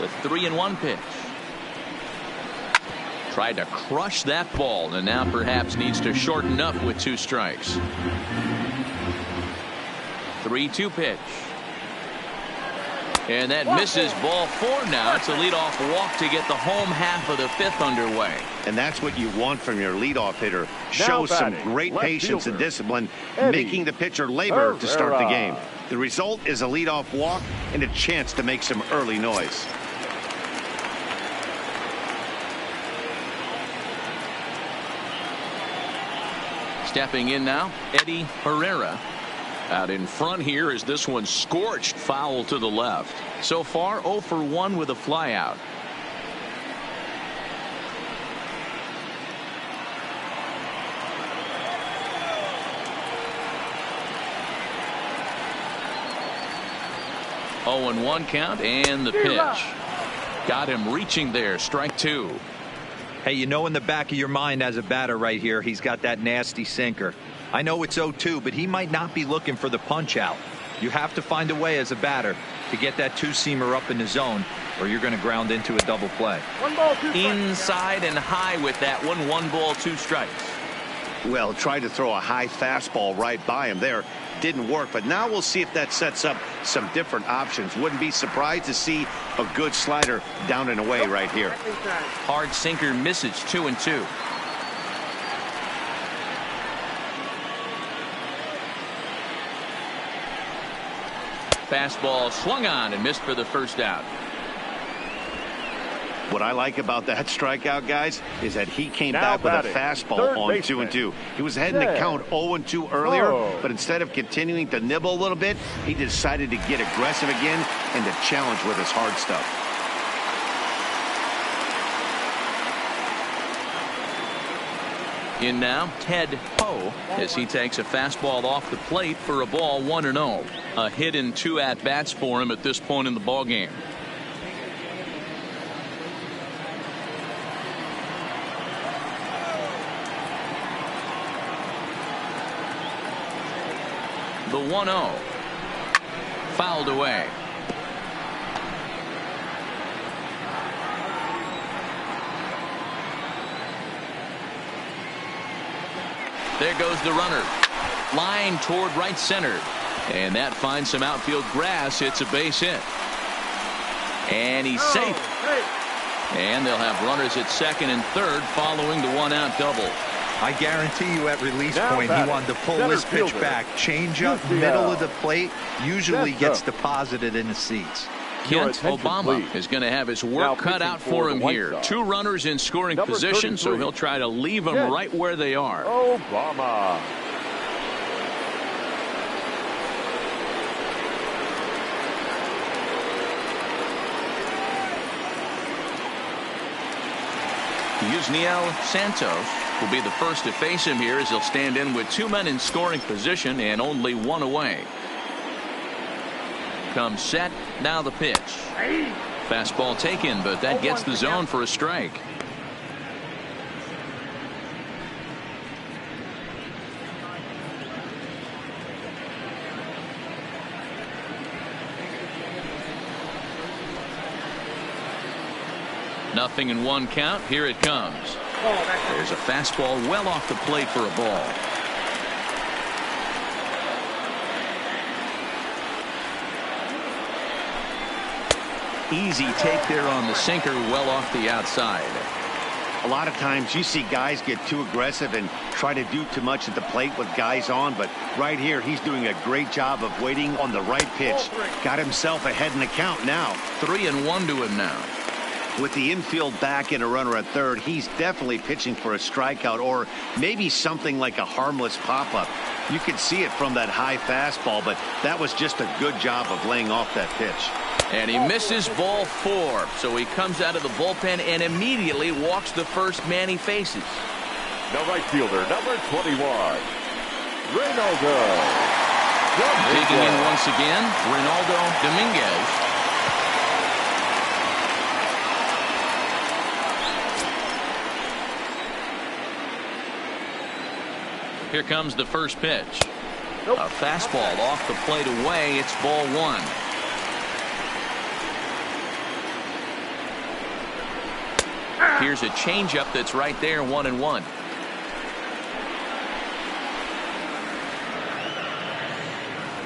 A: The 3-1 pitch. Tried to crush that ball, and now perhaps needs to shorten up with 2 strikes. 3-2 pitch. And that misses. Ball 4 now. It's a leadoff walk to get the home half of the 5th underway.
B: And that's what you want from your leadoff hitter. Show some great patience and discipline, making the pitcher labor to start the game. The result is a leadoff walk and a chance to make some early noise.
A: Stepping in now, Eddie Herrera. Out in front here is this one scorched foul to the left. So far 0 for 1 with a flyout. Oh, and 1 count, and the pitch. Got him reaching there. Strike 2.
D: Hey, you know in the back of your mind as a batter right here, he's got that nasty sinker. I know it's 0-2, but he might not be looking for the punch out. You have to find a way as a batter to get that 2-seamer up in the zone, or you're going to ground into a double play.
E: 1 ball, 2 strikes.
A: Inside and high with that one. 1 ball, 2 strikes.
B: Well, tried to throw a high fastball right by him there. Didn't work, but now we'll see if that sets up some different options. Wouldn't be surprised to see a good slider down and away right here.
A: Hard sinker misses. 2-2. Fastball swung on and missed for the first out.
B: What I like about that strikeout, guys, is that he came
C: Now
B: back with a
C: batting,
B: fastball
C: third
B: on
C: baseman.
B: 2-2. He was heading to count 0-2 earlier, but instead of continuing to nibble a little bit, he decided to get aggressive again and to challenge with his hard stuff.
A: In now, Ted Poe, as he takes a fastball off the plate for a ball. 1-0. A hit in 2 at-bats for him at this point in the ballgame. The 1-0. Fouled away. There goes the runner. Line toward right center. And that finds some outfield grass. It's a base hit. And he's safe. And they'll have runners at second and third following the 1-out double.
D: I guarantee you at release point he wanted to pull this pitch back. Change up middle of the plate usually gets deposited in the seats.
A: Kent Obama is going to have his work cut out for him here. 2 runners in scoring position, so he'll try to leave them right where they are.
C: Obama.
A: Yusniel Santos will be the first to face him here as he'll stand in with 2 men in scoring position and only 1 away. Comes set. Now the pitch. Fastball taken, but that gets the zone for a strike. 0-1 count. Here it comes. There's a fastball well off the plate for a ball. Easy take there on the sinker, well off the outside.
B: A lot of times you see guys get too aggressive and try to do too much at the plate with guys on, but right here he's doing a great job of waiting on the right pitch. Got himself ahead in the count now.
A: 3-1 to him now.
B: With the infield back and a runner at third, he's definitely pitching for a strikeout or maybe something like a harmless pop-up. You could see it from that high fastball, but that was just a good job of laying off that pitch.
A: And he misses ball 4. So he comes out of the bullpen and immediately walks the first man he faces.
C: The right fielder, number 21, Reynaldo.
A: Digging in once again, Reynaldo Dominguez. Here comes the first pitch. A fastball off the plate away. It's ball 1. Here's a changeup that's right there, 1-1.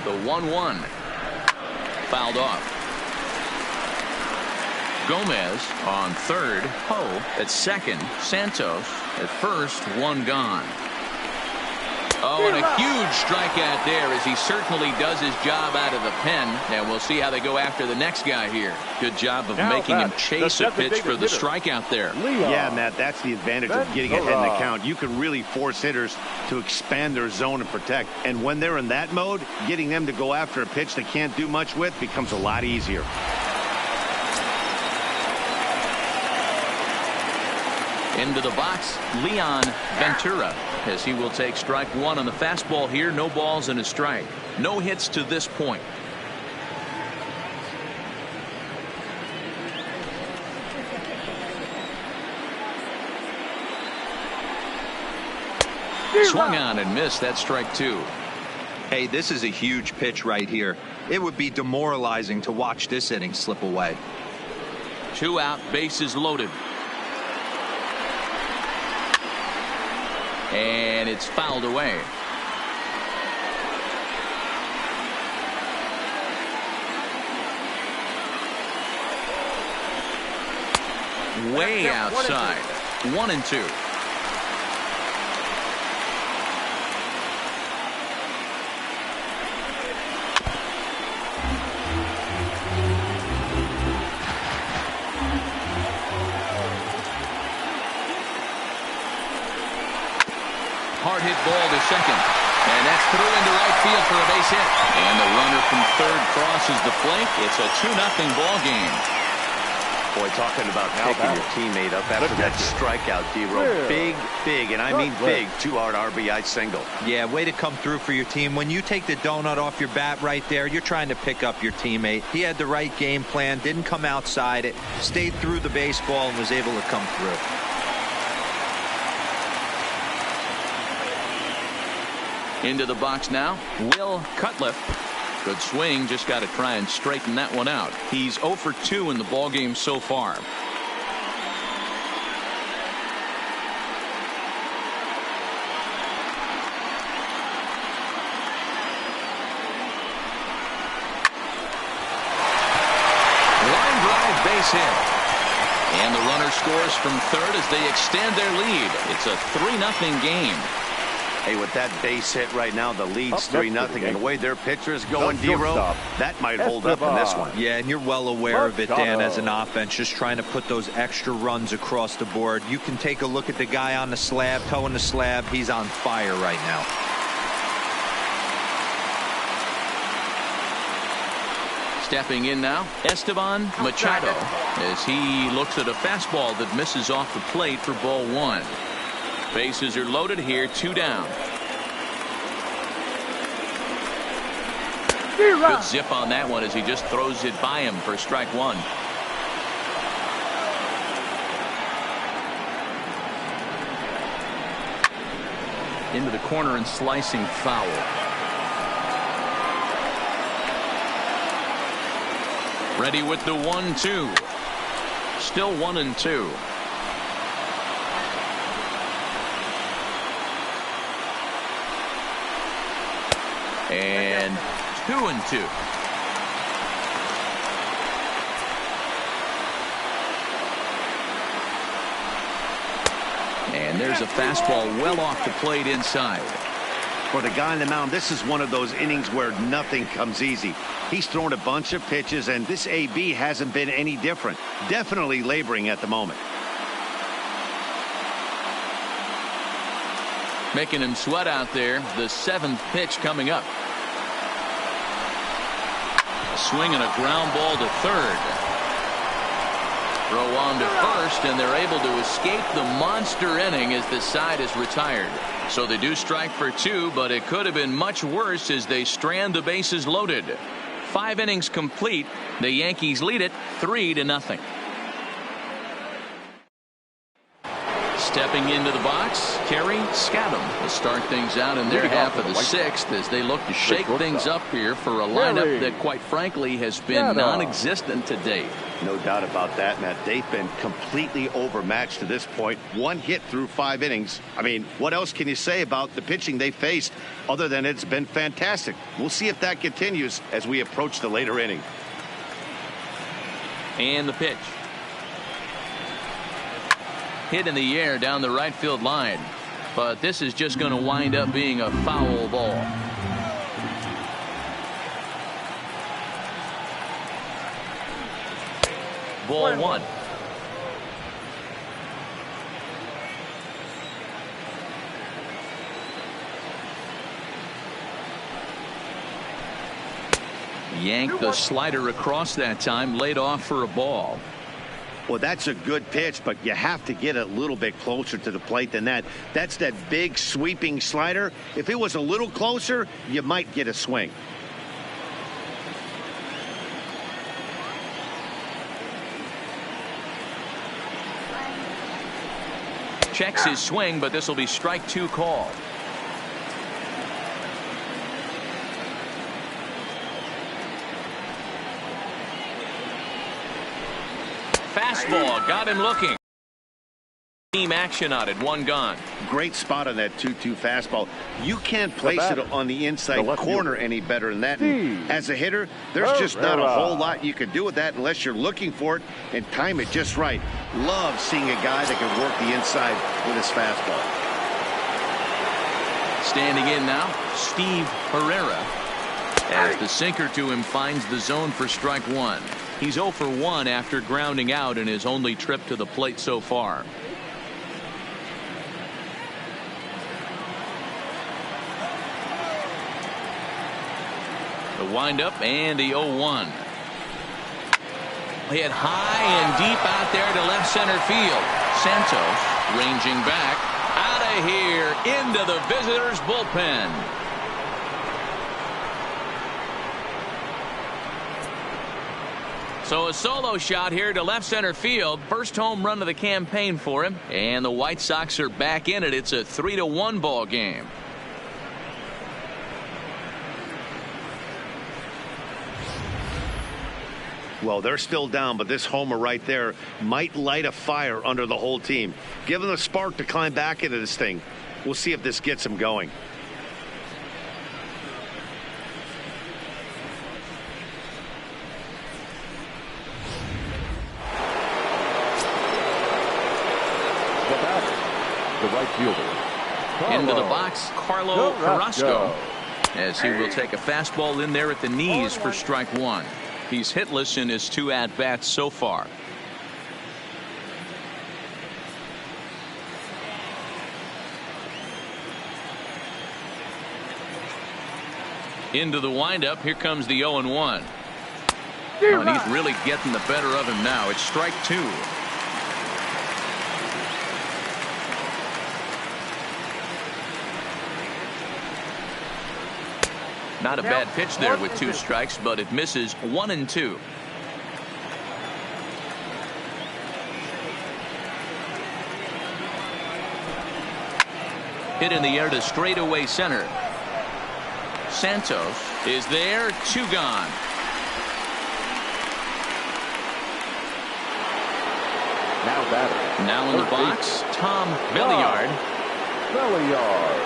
A: The 1-1 fouled off. Gomez on third, Ho at second, Santos at first, 1 gone. Oh, and a huge strikeout there as he certainly does his job out of the pen. And we'll see how they go after the next guy here. Good job of making him chase a pitch for the strikeout there.
B: Yeah, Matt, that's the advantage of getting ahead in the count. You can really force hitters to expand their zone and protect. And when they're in that mode, getting them to go after a pitch they can't do much with becomes a lot easier.
A: Into the box, Leon Ventura, as he will take strike 1 on the fastball here. No balls and a strike. No hits to this point. Swung on and missed. That strike 2.
D: Hey, this is a huge pitch right here. It would be demoralizing to watch this inning slip away.
A: 2 out, bases loaded. And it's fouled away. Way outside. 1-2. Hard hit ball to second. And that's through into right field for a base hit. And the runner from third crosses the plate. It's a 2-0 ball game.
B: Boy, talking about picking your teammate up after that strikeout, D-Row. Big, and I mean big, 2-hard RBI single.
D: Yeah, way to come through for your team. When you take the donut off your bat right there, you're trying to pick up your teammate. He had the right game plan, didn't come outside it, stayed through the baseball, and was able to come through.
A: Into the box now, Will Cutliff. Good swing, just got to try and straighten that one out. He's 0 for 2 in the ballgame so far. Line drive, base hit. And the runner scores from third as they extend their lead. It's a 3-0 game.
B: Hey, with that base hit right now, the lead's 3-0, and the way their pitcher is going, D-Row, that might hold up in this one.
D: Yeah, and you're well aware of it, Dan, as an offense, just trying to put those extra runs across the board. You can take a look at the guy on the slab, toeing the slab. He's on fire right now.
A: Stepping in now, Esteban Machado, as he looks at a fastball that misses off the plate for ball 1. Bases are loaded here, 2 down. Good zip on that one as he just throws it by him for strike 1. Into the corner and slicing foul. Ready with the 1-2. Still 1-2. And 2-2. And there's a fastball well off the plate inside.
B: For the guy on the mound, this is one of those innings where nothing comes easy. He's thrown a bunch of pitches, and this AB hasn't been any different. Definitely laboring at the moment.
A: Making him sweat out there. The 7th pitch coming up. A swing and a ground ball to third. Throw on to first, and they're able to escape the monster inning as the side is retired. So they do strike for 2, but it could have been much worse as they strand the bases loaded. 5 innings complete. The Yankees lead it 3-0. Stepping into the box, Kerry Scadam to start things out in their half of the 6th as they look to shake things up here for a lineup that, quite frankly, has been non-existent to date.
B: No doubt about that, Matt. They've been completely overmatched to this point. 1 hit through 5 innings. I mean, what else can you say about the pitching they faced other than it's been fantastic? We'll see if that continues as we approach the later inning.
A: And the pitch. Hit in the air down the right field line. But this is just going to wind up being a foul ball. Ball 1. Yanked the slider across that time, laid off for a ball.
B: Well, that's a good pitch, but you have to get a little bit closer to the plate than that. That's that big sweeping slider. If it was a little closer, you might get a swing.
A: Checks his swing, but this will be strike 2 call. Fastball got him looking. Team action on it. 1 gone.
B: Great spot on that 2-2 fastball. You can't place it on the inside corner any better than that. And as a hitter, there's just not a whole lot you can do with that unless you're looking for it and time it just right. Love seeing a guy that can work the inside with his fastball.
A: Standing in now, Steve Herrera. As the sinker to him finds the zone for strike 1. He's 0 for 1 after grounding out in his only trip to the plate so far. The windup and the 0-1. Hit high and deep out there to left center field. Santos ranging back out of here into the visitors' bullpen. So a solo shot here to left center field. First home run of the campaign for him. And the White Sox are back in it. It's a 3-1 ball game.
B: Well, they're still down, but this homer right there might light a fire under the whole team. Give them a spark to climb back into this thing. We'll see if this gets them going.
C: The right fielder.
A: Into the box, Carlo Carrasco, as he will take a fastball in there at the knees for strike 1. He's hitless in his 2 at-bats so far. Into the windup. Here comes the 0-1. And he's really getting the better of him now. It's strike 2. Not a bad pitch there with 2 strikes, but it misses 1-2. Hit in the air to straightaway center. Santos is there. 2 gone.
C: batting.
A: Now in the box, Tom Belliard.
C: Belliard.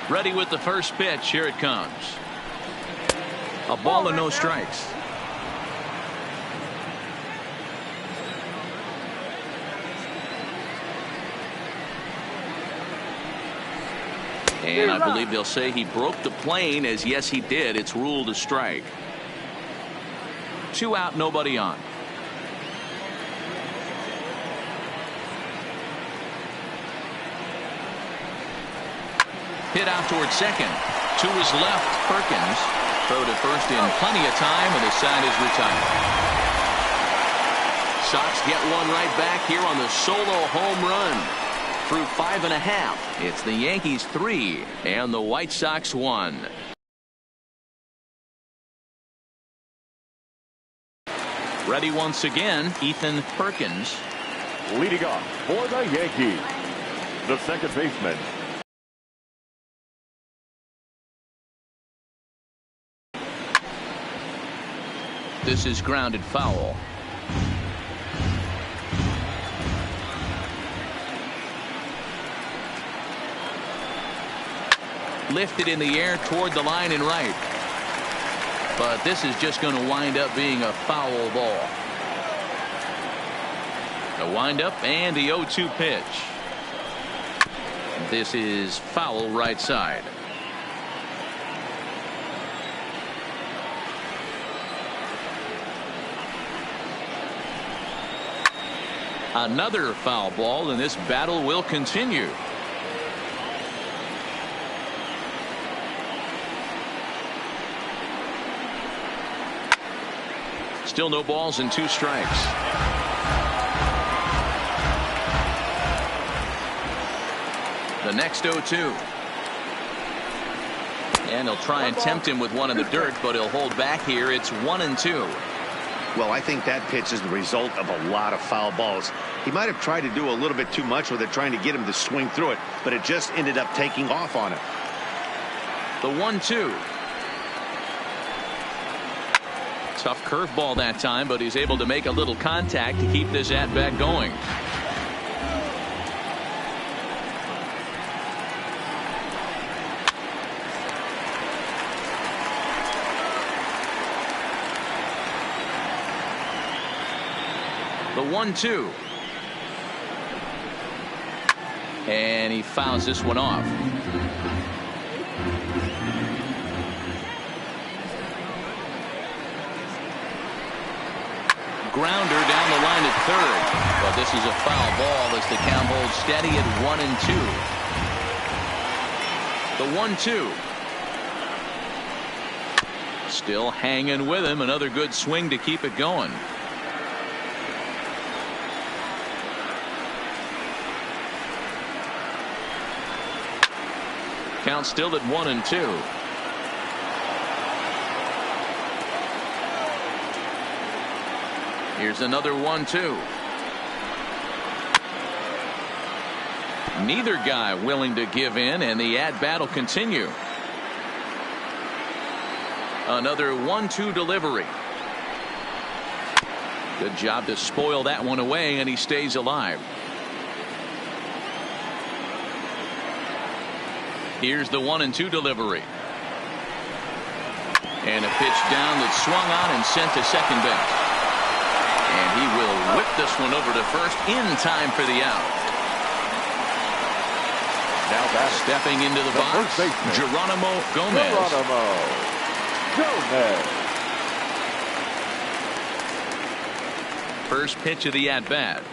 A: Ready with the first pitch. Here it comes. A ball and no strikes. And I believe they'll say he broke the plane, as yes he did. It's ruled a strike. 2 out, nobody on. Hit out towards second. To his left, Perkins. Throw to first in plenty of time, and the side is retired. Sox get one right back here on the solo home run. Through 5.5, it's the Yankees 3 and the White Sox 1. Ready once again, Ethan Perkins.
C: Leading off for the Yankees, the second baseman.
A: This is grounded foul. Lifted in the air toward the line and right. But this is just going to wind up being a foul ball. The windup and the 0-2 pitch. This is foul right side. Another foul ball, and this battle will continue. Still no balls and 2 strikes. The next 0-2. And he'll try and tempt him with one in the dirt, but he'll hold back here. It's 1-2.
B: Well, I think that pitch is the result of a lot of foul balls. He might have tried to do a little bit too much with it, trying to get him to swing through it, but it just ended up taking off on him.
A: The 1-2. Tough curveball that time, but he's able to make a little contact to keep this at-bat going. The 1-2. And he fouls this one off. Grounder down the line at third. But this is a foul ball as the count holds steady at 1-2. The 1-2. Still hanging with him. Another good swing to keep it going. Count still at 1-2. Here's another 1-2. Neither guy willing to give in, and the at-bat will continue. Another 1-2 delivery. Good job to spoil that one away, and he stays alive. Here's the 1-2 delivery. And a pitch down that swung on and sent to second base. And he will whip this one over to first in time for the out.
C: Now back
A: stepping into the box, Geronimo Gomez. First pitch of the at-bat.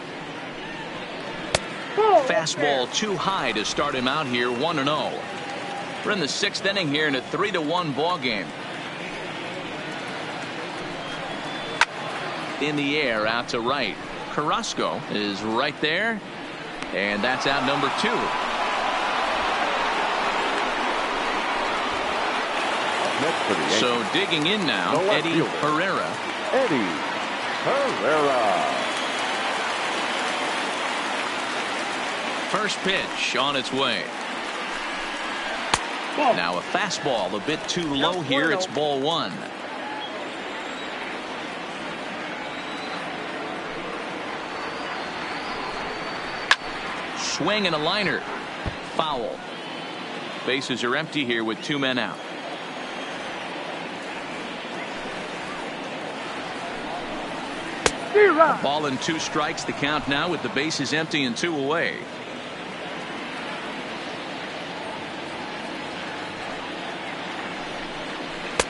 A: Fastball too high to start him out here, 1-0. We're in the 6th inning here in a 3-1 ball game. In the air out to right. Carrasco is right there, and that's out number 2. So digging in now, Eddie Herrera.
C: Eddie Herrera.
A: First pitch on its way. Now a fastball a bit too low here. It's ball one. Swing and a liner. Foul. Bases are empty here with 2 men out. A ball and 2 strikes. The count now with the bases empty and 2 away.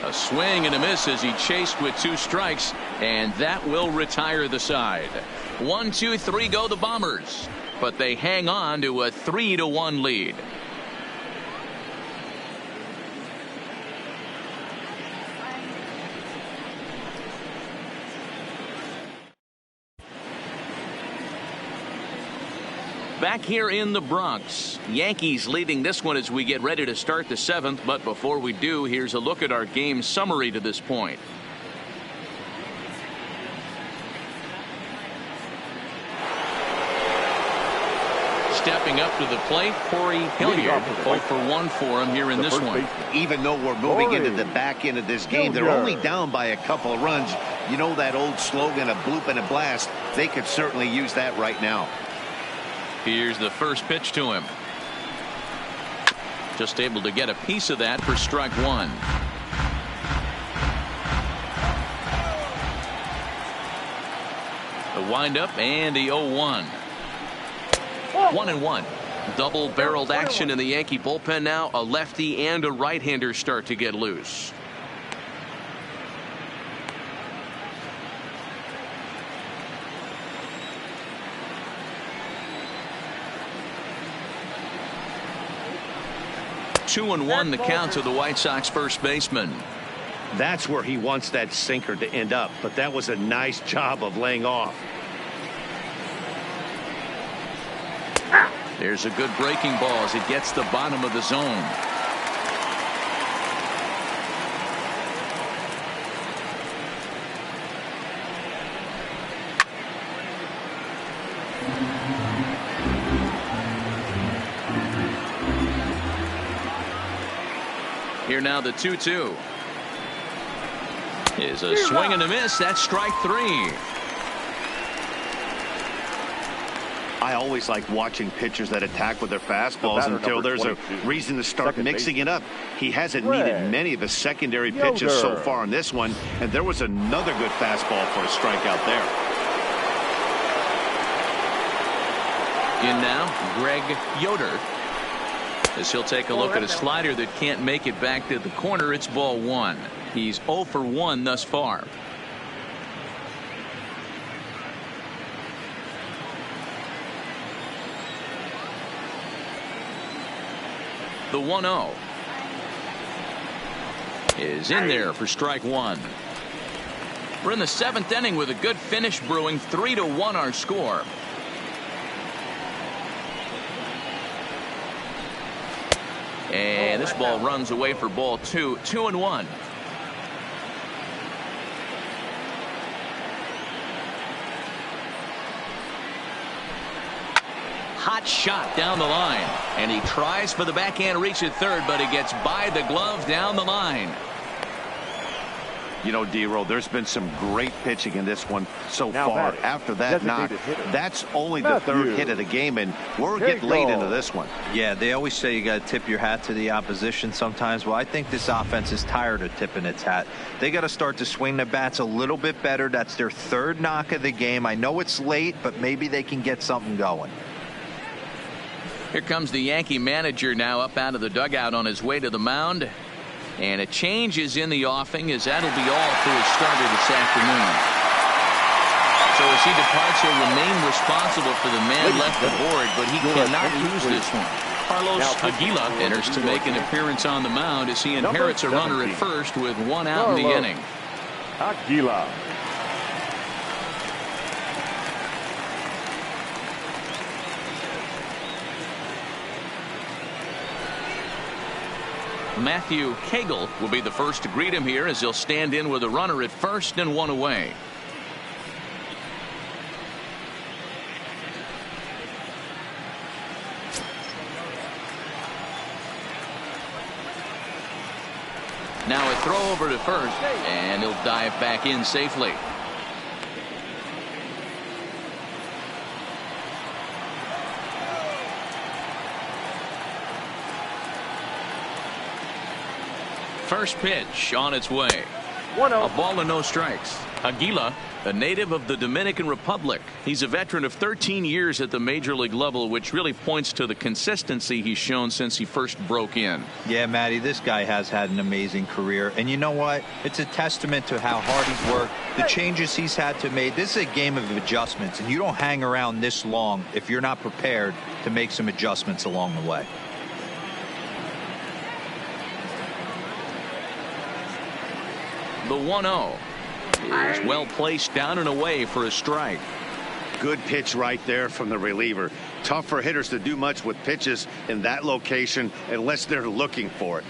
A: A swing and a miss as he chased with 2 strikes, and that will retire the side. 1, 2, 3 go the Bombers, but they hang on to a 3-1 lead. Back here in the Bronx, Yankees leading this one as we get ready to start the 7th. But before we do, here's a look at our game summary to this point. Stepping up to the plate, Corey Hilliard. 0 for 1 for him here in this one.
B: Even though we're moving into the back end of this game, they're only down by a couple of runs. You know that old slogan, a bloop and a blast. They could certainly use that right now.
A: Here's the first pitch to him. Just able to get a piece of that for strike 1. The windup and the 0-1. 1-1. Double-barreled action in the Yankee bullpen now. A lefty and a right-hander start to get loose. Two and 1 the count to the White Sox first baseman.
B: That's where he wants that sinker to end up, but that was a nice job of laying off.
A: There's a good breaking ball as it gets the bottom of the zone. Here now the 2-2 is a swing and a miss. That's strike 3.
B: I always like watching pitchers that attack with their fastballs until there's a reason to start mixing it up. He hasn't needed many of his secondary pitches so far in this one, and there was another good fastball for a strikeout there.
A: In now, Greg Yoder. As he'll take a look at a slider that can't make it back to the corner. It's ball 1. He's 0 for 1 thus far. The 1-0 is in there for strike 1. We're in the 7th inning with a good finish brewing. 3-1 our score. And this ball runs away for ball 2. 2-1. Hot shot down the line, and he tries for the backhand reach at third, but it gets by the glove down the line.
B: You know, D-Roll, there's been some great pitching in this one so far. After that knock, that's only the 3rd hit of the game, and we're getting late into this one.
D: Yeah, they always say you got to tip your hat to the opposition sometimes. Well, I think this offense is tired of tipping its hat. They got to start to swing the bats a little bit better. That's their 3rd knock of the game. I know it's late, but maybe they can get something going.
A: Here comes the Yankee manager now up out of the dugout on his way to the mound. And a change is in the offing, as that'll be all for his starter this afternoon. So as he departs, he'll remain responsible for the man left aboard, but he cannot lose this one. Carlos Aguila enters to make an appearance on the mound as he inherits a runner at first with 1 out in the inning.
C: Aguila.
A: Matthew Cagle will be the first to greet him here as he'll stand in with a runner at first and 1 away. Now a throw over to first, and he'll dive back in safely. First pitch on its way.
E: 1-0.
A: A ball and no strikes. Aguila, a native of the Dominican Republic. He's a veteran of 13 years at the major league level, which really points to the consistency he's shown since he first broke in.
D: Yeah, Matty, this guy has had an amazing career. And you know what? It's a testament to how hard he's worked, the changes he's had to make. This is a game of adjustments, and you don't hang around this long if you're not prepared to make some adjustments along the way.
A: The 1-0 is well placed down and away for a strike.
B: Good pitch right there from the reliever. Tough for hitters to do much with pitches in that location unless they're looking for it.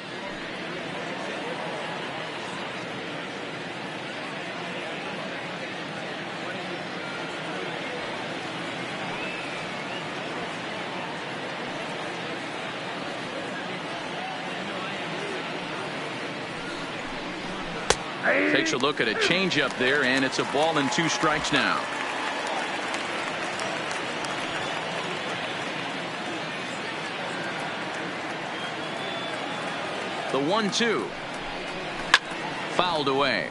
A: Takes a look at a changeup there, and it's a ball and 2 strikes now. The 1-2 fouled away.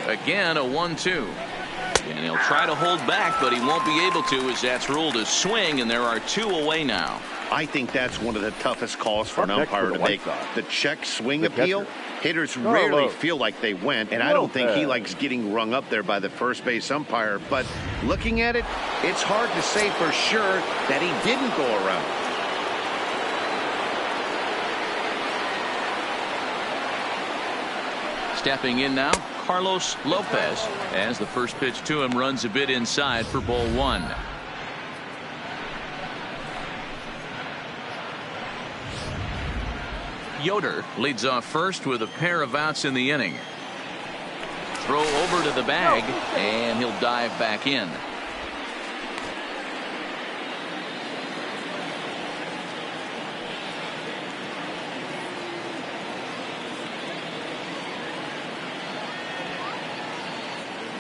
A: Again, a 1-2. And he'll try to hold back, but he won't be able to, as that's ruled a swing, and there are 2 away now.
B: I think that's one of the toughest calls for an umpire to make. The check swing appeal. Hitters rarely feel like they went, and I don't think he likes getting rung up there by the first base umpire. But looking at it, it's hard to say for sure that he didn't go around.
A: Stepping in now, Carlos Lopez, as the first pitch to him runs a bit inside for ball 1. Yoder leads off first with a pair of outs in the inning. Throw over to the bag, and he'll dive back in.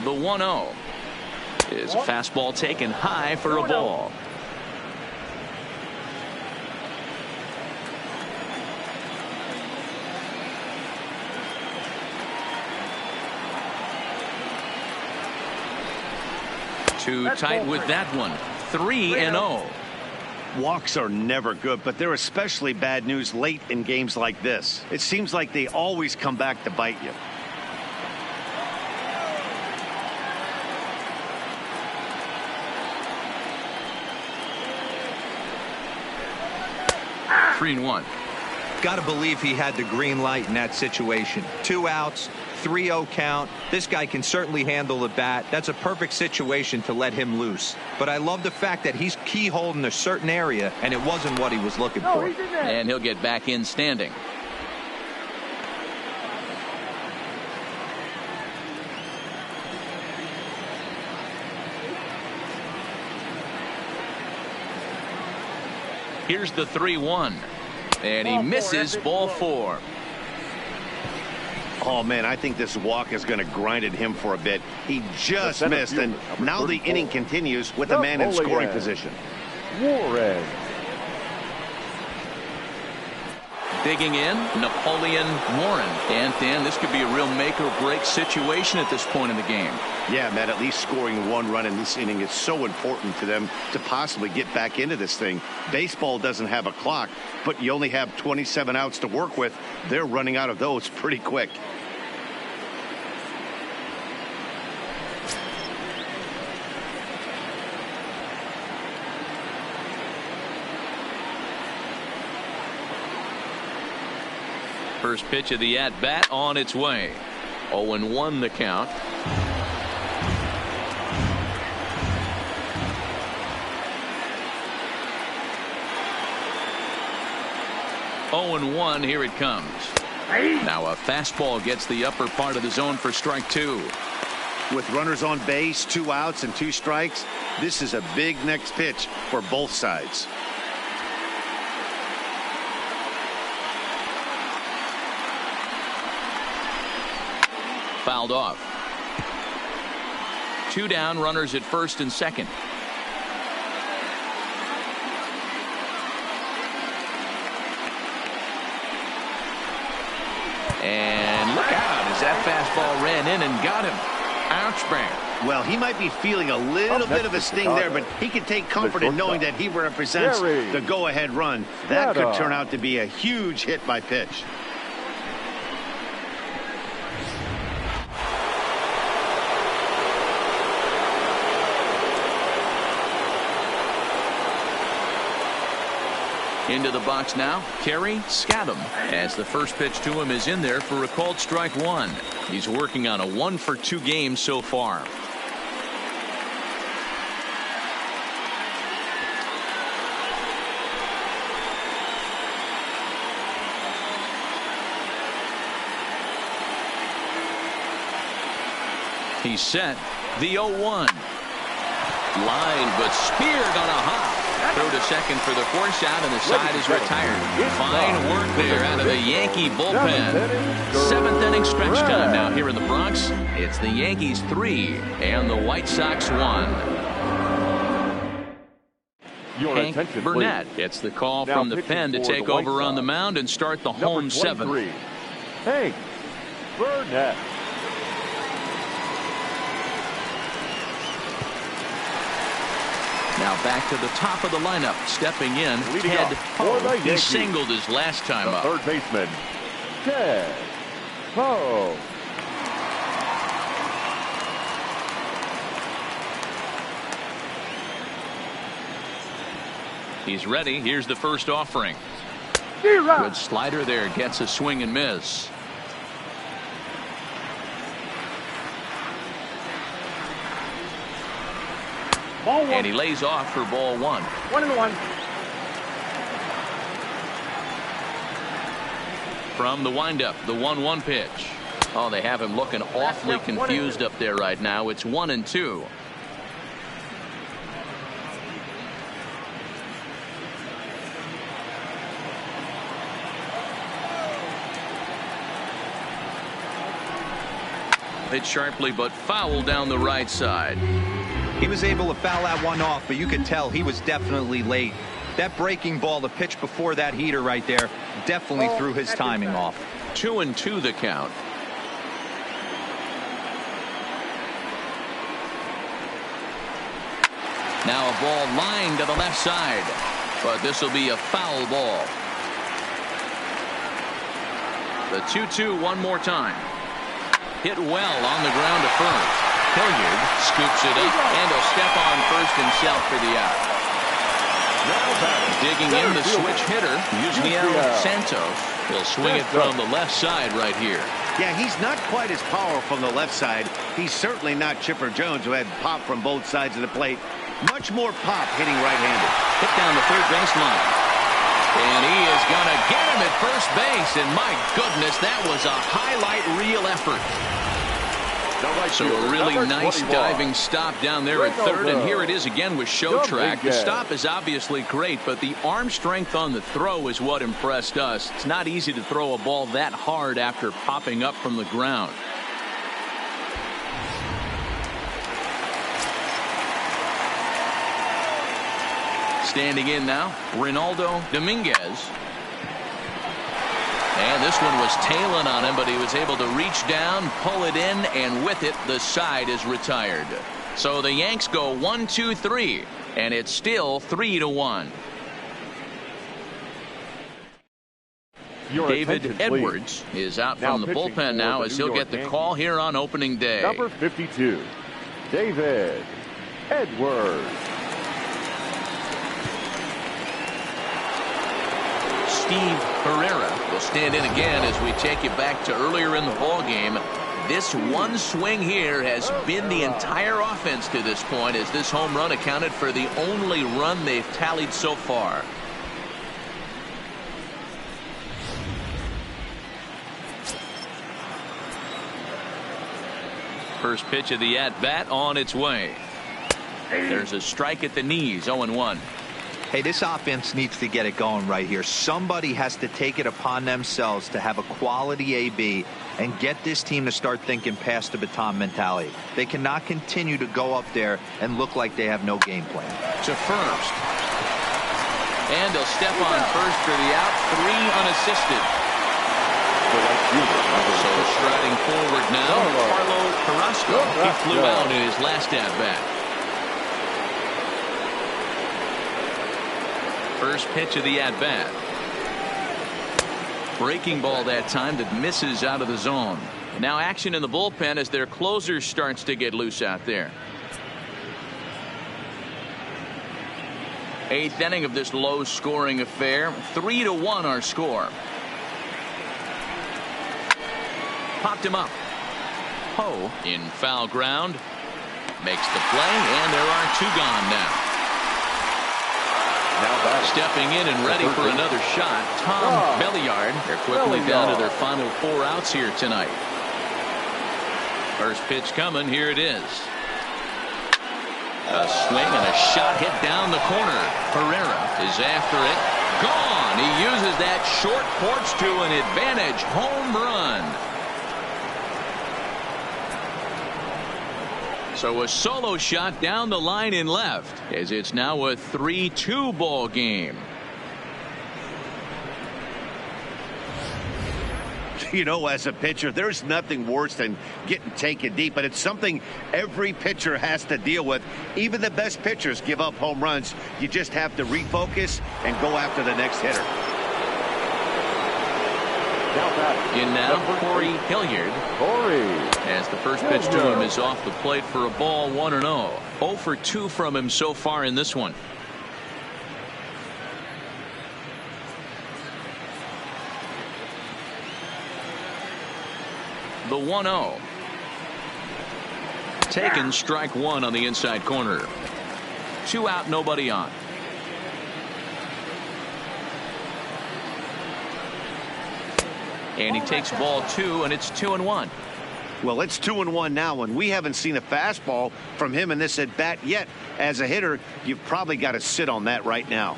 A: The 1-0 is a fastball taken high for a ball. Too tight with that one. 3-0.
B: Walks are never good, but they're especially bad news late in games like this. It seems like they always come back to bite you.
A: Three and 1.
D: Got to believe he had the green light in that situation. 2 outs, 3-0 count. This guy can certainly handle the bat. That's a perfect situation to let him loose. But I love the fact that he's keyholed in a certain area, and it wasn't what he was looking for.
A: And he'll get back in standing. Here's the 3-1. And he misses ball 4.
B: Oh, man, I think this walk is going to grind at him for a bit. He just missed, and now the inning continues with a man in scoring position.
C: Juarez.
A: Digging in, Napoleon Warren. And, Dan, this could be a real make-or-break situation at this point in the game.
B: Yeah, Matt, at least scoring 1 run in this inning is so important to them to possibly get back into this thing. Baseball doesn't have a clock, but you only have 27 outs to work with. They're running out of those pretty quick.
A: First pitch of the at-bat on its way. 0-1 the count. Oh, and 1, here it comes. Now a fastball gets the upper part of the zone for strike 2.
B: With runners on base, 2 outs and 2 strikes, this is a big next pitch for both sides.
A: Fouled off. 2 down, runners at first and second. And look out as that fastball ran in and got him. Ouchback.
B: Well, he might be feeling a little bit of a sting there, but he can take comfort in knowing that he represents the go-ahead run. That could turn out to be a huge hit by pitch.
A: Into the box now, Kerry Scadam, as the first pitch to him is in there for a called strike 1. He's working on a 1-for-2 game so far. He's set. The 0-1. Line, but speared on a hop. Throw to second for the force out, and the side is retired. Fine work there out of the Yankee bullpen. 7th inning stretch time now here in the Bronx. It's the Yankees 3 and the White Sox 1. Hank Burnett gets the call from the pen to take over on the mound and start the home 7th.
C: Hank Burnett.
A: Now back to the top of the lineup, stepping in, Ted Poe. He singled his last time up.
C: Third baseman, Ted Poe.
A: He's ready. Here's the first offering. Good slider there, gets a swing and miss. And he lays off for ball 1.
E: 1-1.
A: From the windup, the 1-1 pitch. Oh, they have him looking awfully confused up there right now. It's 1-2. Hit sharply, but foul down the right side.
D: He was able to foul that one off, but you could tell he was definitely late. That breaking ball, the pitch before that heater right there, definitely threw his timing off.
A: 2-2 the count. Now a ball lined to the left side, but this will be a foul ball. The 2-2 one more time. Hit well on the ground to first. Hilliard scoops it up, and he'll step on first himself for the out. Digging in the switch hitter, Yusniel Santos. He'll swing it from the left side right here.
B: Yeah, he's not quite as powerful from the left side. He's certainly not Chipper Jones, who had pop from both sides of the plate. Much more pop hitting right-handed.
A: Hit down the third baseline. And he is going to get him at first base. And my goodness, that was a highlight reel effort. So a really nice diving stop down there at third, and here it is again with Showtrack. The stop is obviously great, but the arm strength on the throw is what impressed us. It's not easy to throw a ball that hard after popping up from the ground. Standing in now, Ronaldo Dominguez. And this one was tailing on him, but he was able to reach down, pull it in, and with it, the side is retired. So the Yanks go 1-2-3, and it's still 3-1. David Edwards is out from the bullpen now as he'll get the call here on opening day.
C: Number 52, David Edwards.
A: Steve Herrera will stand in again as we take you back to earlier in the ball game. This one swing here has been the entire offense to this point, as this home run accounted for the only run they've tallied so far. First pitch of the at-bat on its way. There's a strike at the knees. 0-1.
D: Hey, this offense needs to get it going right here. Somebody has to take it upon themselves to have a quality AB and get this team to start thinking past the baton mentality. They cannot continue to go up there and look like they have no game plan.
A: To first. And they'll step on first for the out. 3 unassisted. So striding forward now, Carlo Carrasco. He flew out in his last at-bat. First pitch of the at-bat. Breaking ball that time that misses out of the zone. Now action in the bullpen as their closer starts to get loose out there. 8th inning of this low-scoring affair. 3-1 our score. Popped him up. Ho in foul ground. Makes the play, and there are 2 gone now. Stepping in and ready for another shot, Tom Belliard. They're quickly down to their final 4 outs here tonight. First pitch coming. Here it is. A swing and a shot hit down the corner. Herrera is after it. Gone. He uses that short porch to an advantage. Home run. So a solo shot down the line in left as it's now a 3-2 ball game.
B: You know, as a pitcher, there's nothing worse than getting taken deep, but it's something every pitcher has to deal with. Even the best pitchers give up home runs. You just have to refocus and go after the next hitter.
A: In now, Corey Hilliard. As the first pitch to him is off the plate for a ball. 1-0. 0 for 2 from him so far in this one. The 1-0. Taken, strike 1 on the inside corner. 2 out, nobody on. And he takes ball 2, and it's 2-1.
B: Well, it's 2-1 now, and we haven't seen a fastball from him in this at bat yet. As a hitter, you've probably got to sit on that right now.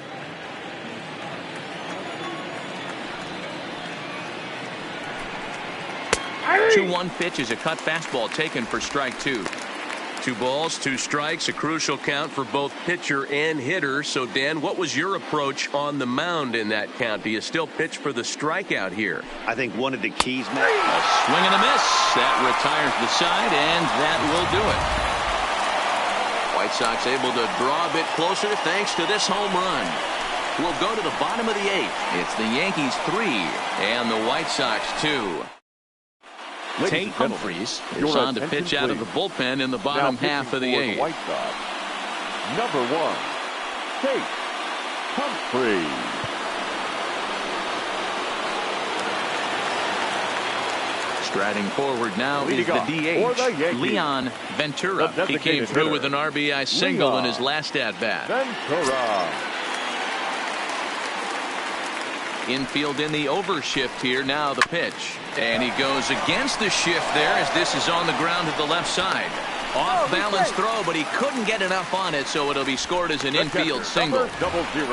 A: Hey! 2-1 pitch is a cut fastball taken for strike 2. 2 balls, 2 strikes, a crucial count for both pitcher and hitter. So, Dan, what was your approach on the mound in that count? Do you still pitch for the strikeout here?
B: I think one of the keys, Matt.
A: A swing and a miss. That retires the side, and that will do it. White Sox able to draw a bit closer thanks to this home run. We'll go to the bottom of the 8th. It's the Yankees 3 and the White Sox 2. Tate Humphries is on to pitch out of the bullpen in the bottom half of the 8th.
C: White Sox, number 1, Tate Humphries.
A: Striding forward now is the DH, Leon Ventura. He came through with an RBI single in his last at-bat.
C: Ventura.
A: Infield in the overshift here. Now the pitch. And he goes against the shift there as this is on the ground to the left side. Off balance throw, but he couldn't get enough on it, so it'll be scored as an infield single.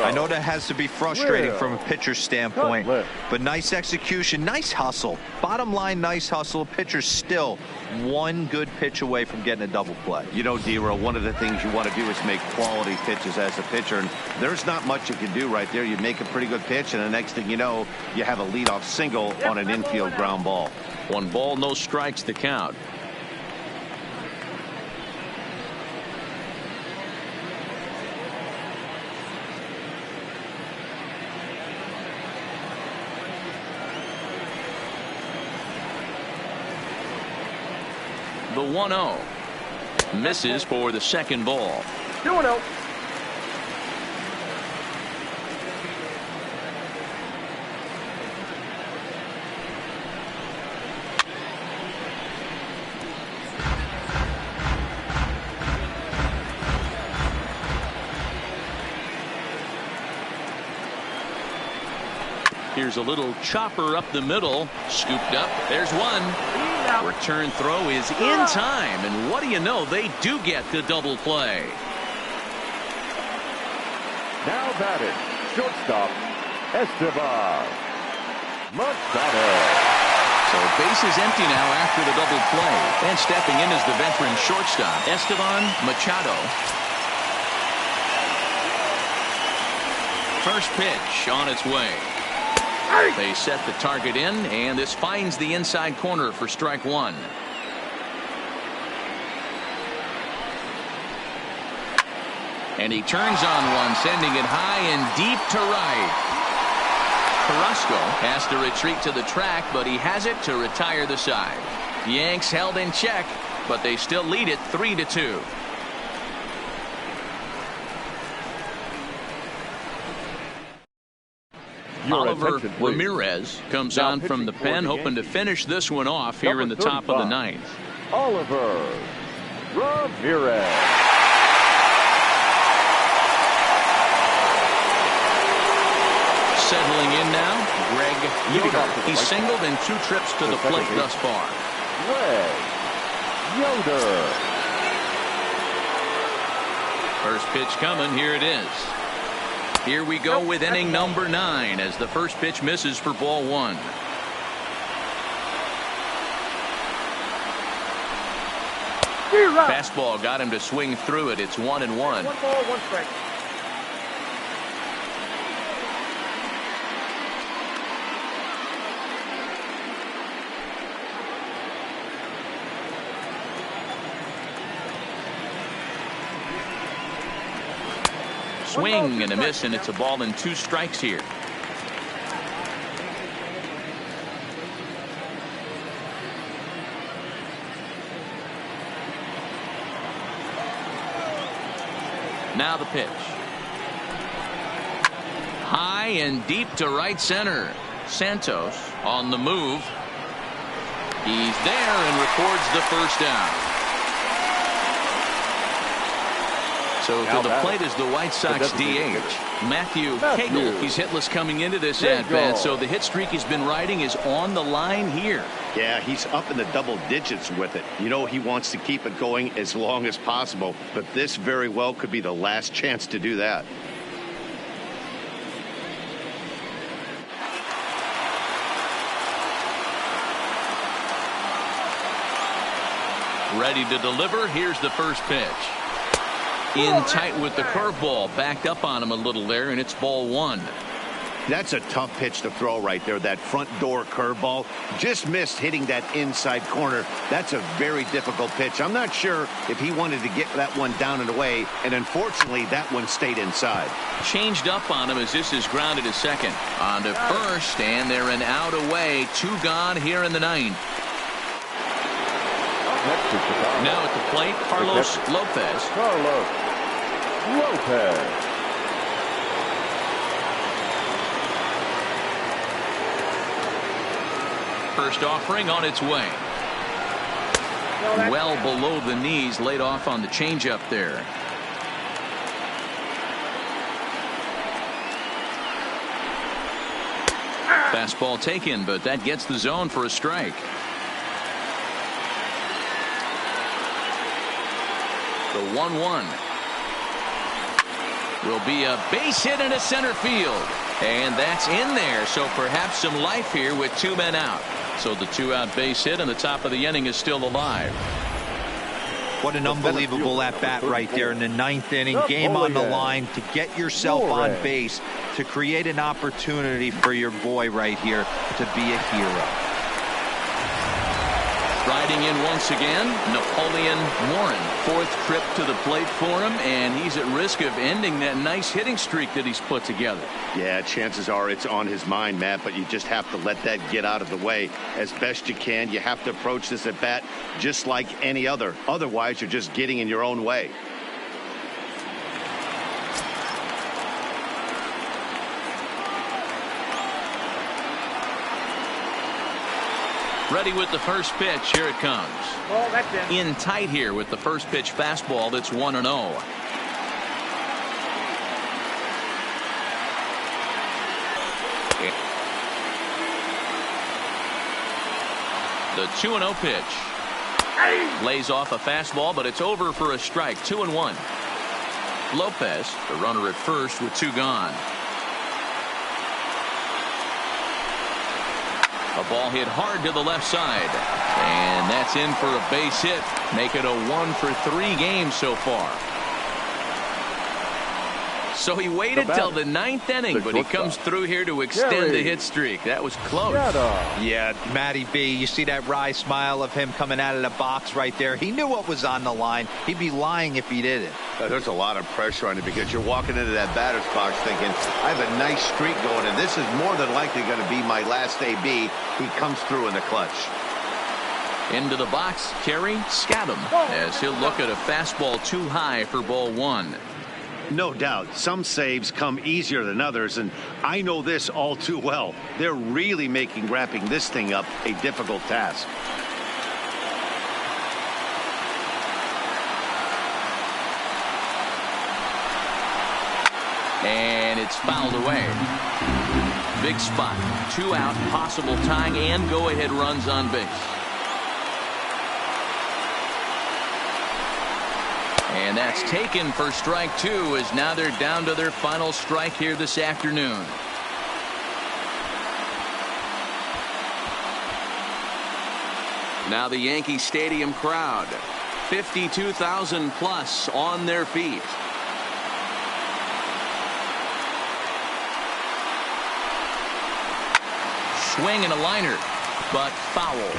D: I know that has to be frustrating from a pitcher's standpoint, but nice execution, nice hustle. Bottom line, nice hustle. Pitcher's still one good pitch away from getting a double play.
B: You know, D-Row, one of the things you want to do is make quality pitches as a pitcher, and there's not much you can do right there. You make a pretty good pitch, and the next thing you know, you have a leadoff single on an infield ground ball.
A: 1 ball, no strikes to count. The 1-0 misses for the second ball.
E: 2-0.
A: Here's a little chopper up the middle. Scooped up. There's one.
E: out.
A: Return throw is in time, and what do you know? They do get the double play.
C: Now batting, shortstop, Esteban Machado.
A: So base is empty now after the double play. And stepping in is the veteran shortstop, Esteban Machado. First pitch on its way. They set the target in, and this finds the inside corner for strike one. And he turns on one, sending it high and deep to right. Carrasco has to retreat to the track, but he has it to retire the side. Yanks held in check, but they still lead it 3-2. Oliver Ramirez comes on from the pen, hoping to finish this one off here in the top of the ninth.
C: Oliver Ramirez.
A: Settling in now, Greg Yoder. He's singled in 2 trips to the plate thus far.
C: Greg Yoder.
A: First pitch coming. Here it is. Here we go with inning number 9 as the first pitch misses for ball 1. Fastball got him to swing through it. It's 1-1.
E: 1 ball, 1 strike.
A: Swing and a miss, and it's a ball and 2 strikes here. Now the pitch. High and deep to right center. Santos on the move. He's there and records the first down. So to the plate is the White Sox DH, Matthew Cagle. He's hitless coming into this at-bat, so the hit streak he's been riding is on the line here.
B: Yeah, he's up in the double digits with it. You know, he wants to keep it going as long as possible, but this very well could be the last chance to do that.
A: Ready to deliver. Here's the first pitch. In tight with the curveball, backed up on him a little there, and it's ball 1.
B: That's a tough pitch to throw right there. That front door curveball just missed hitting that inside corner. That's a very difficult pitch. I'm not sure if he wanted to get that one down and away, and unfortunately that one stayed inside.
A: Changed up on him as this is grounded to second. On to first, and they're an out away. 2 gone here in the 9th. Now at the plate, Carlos Lopez.
C: Carlos Lopez.
A: First offering on its way. Well below the knees, laid off on the changeup there. Fastball taken, but that gets the zone for a strike. The 1-1 will be a base hit into center field, and that's in there. So perhaps some life here with 2 men out. So the 2-out base hit, and the top of the inning is still alive.
D: What an unbelievable at-bat right there in the 9th inning. Game on the line to get yourself on base, to create an opportunity for your boy right here to be a hero.
A: Riding in once again, Napoleon Warren. 4th trip to the plate for him, and he's at risk of ending that nice hitting streak that he's put together.
B: Yeah, chances are it's on his mind, Matt, but you just have to let that get out of the way as best you can. You have to approach this at bat just like any other. Otherwise, you're just getting in your own way.
A: Ready with the first pitch. Here it comes.
E: Oh, that's
A: in tight here with the first pitch fastball. That's 1-0. The 2-0 pitch. Lays off a fastball, but it's over for a strike. 2-1. Lopez, the runner at first with 2 gone. A ball hit hard to the left side. And that's in for a base hit. Make it a 1-for-3 game so far. So he waited till the 9th inning, but he comes through here to extend the hit streak. That was close.
D: Yeah, Matty B, you see that wry smile of him coming out of the box right there. He knew what was on the line. He'd be lying if he didn't.
B: There's a lot of pressure on it because you're walking into that batter's box thinking, I have a nice streak going, and this is more than likely going to be my last AB. He comes through in the clutch.
A: Into the box, Kerry Scadam, as he'll look at a fastball too high for ball 1.
B: No doubt, some saves come easier than others, and I know this all too well. They're really making wrapping this thing up a difficult task.
A: And it's fouled away. Big spot. 2 out, possible tying and go-ahead runs on base. And that's taken for strike 2, as now they're down to their final strike here this afternoon. Now the Yankee Stadium crowd, 52,000 plus on their feet. Swing and a liner, but foul.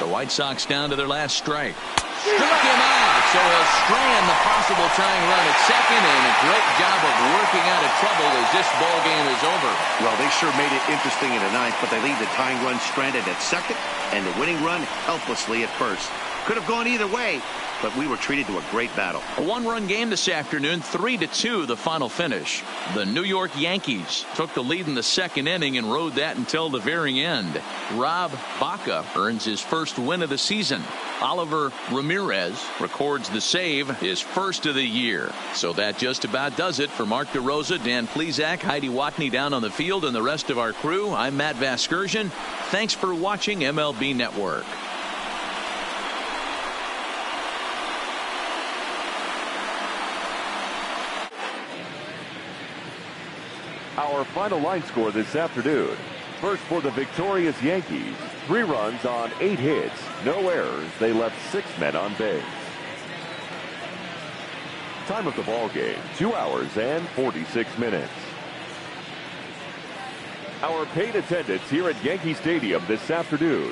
A: The White Sox down to their last strike. Struck him out, so he'll strand the possible tying run at second, and a great job of working out of trouble as this ball game is over.
B: Well, they sure made it interesting in the 9th, but they leave the tying run stranded at second and the winning run helplessly at first. Could have gone either way, but we were treated to a great battle.
A: A 1-run game this afternoon, 3-2 the final finish. The New York Yankees took the lead in the 2nd inning and rode that until the very end. Rob Baca earns his first win of the season. Oliver Ramirez records the save, his first of the year. So that just about does it for Mark DeRosa, Dan Plesac, Heidi Watney down on the field, and the rest of our crew. I'm Matt Vasgersian. Thanks for watching MLB Network.
C: Our final line score this afternoon. First for the victorious Yankees. 3 runs on 8 hits. No errors. They left 6 men on base. Time of the ball game, 2 hours and 46 minutes. Our paid attendance here at Yankee Stadium this afternoon,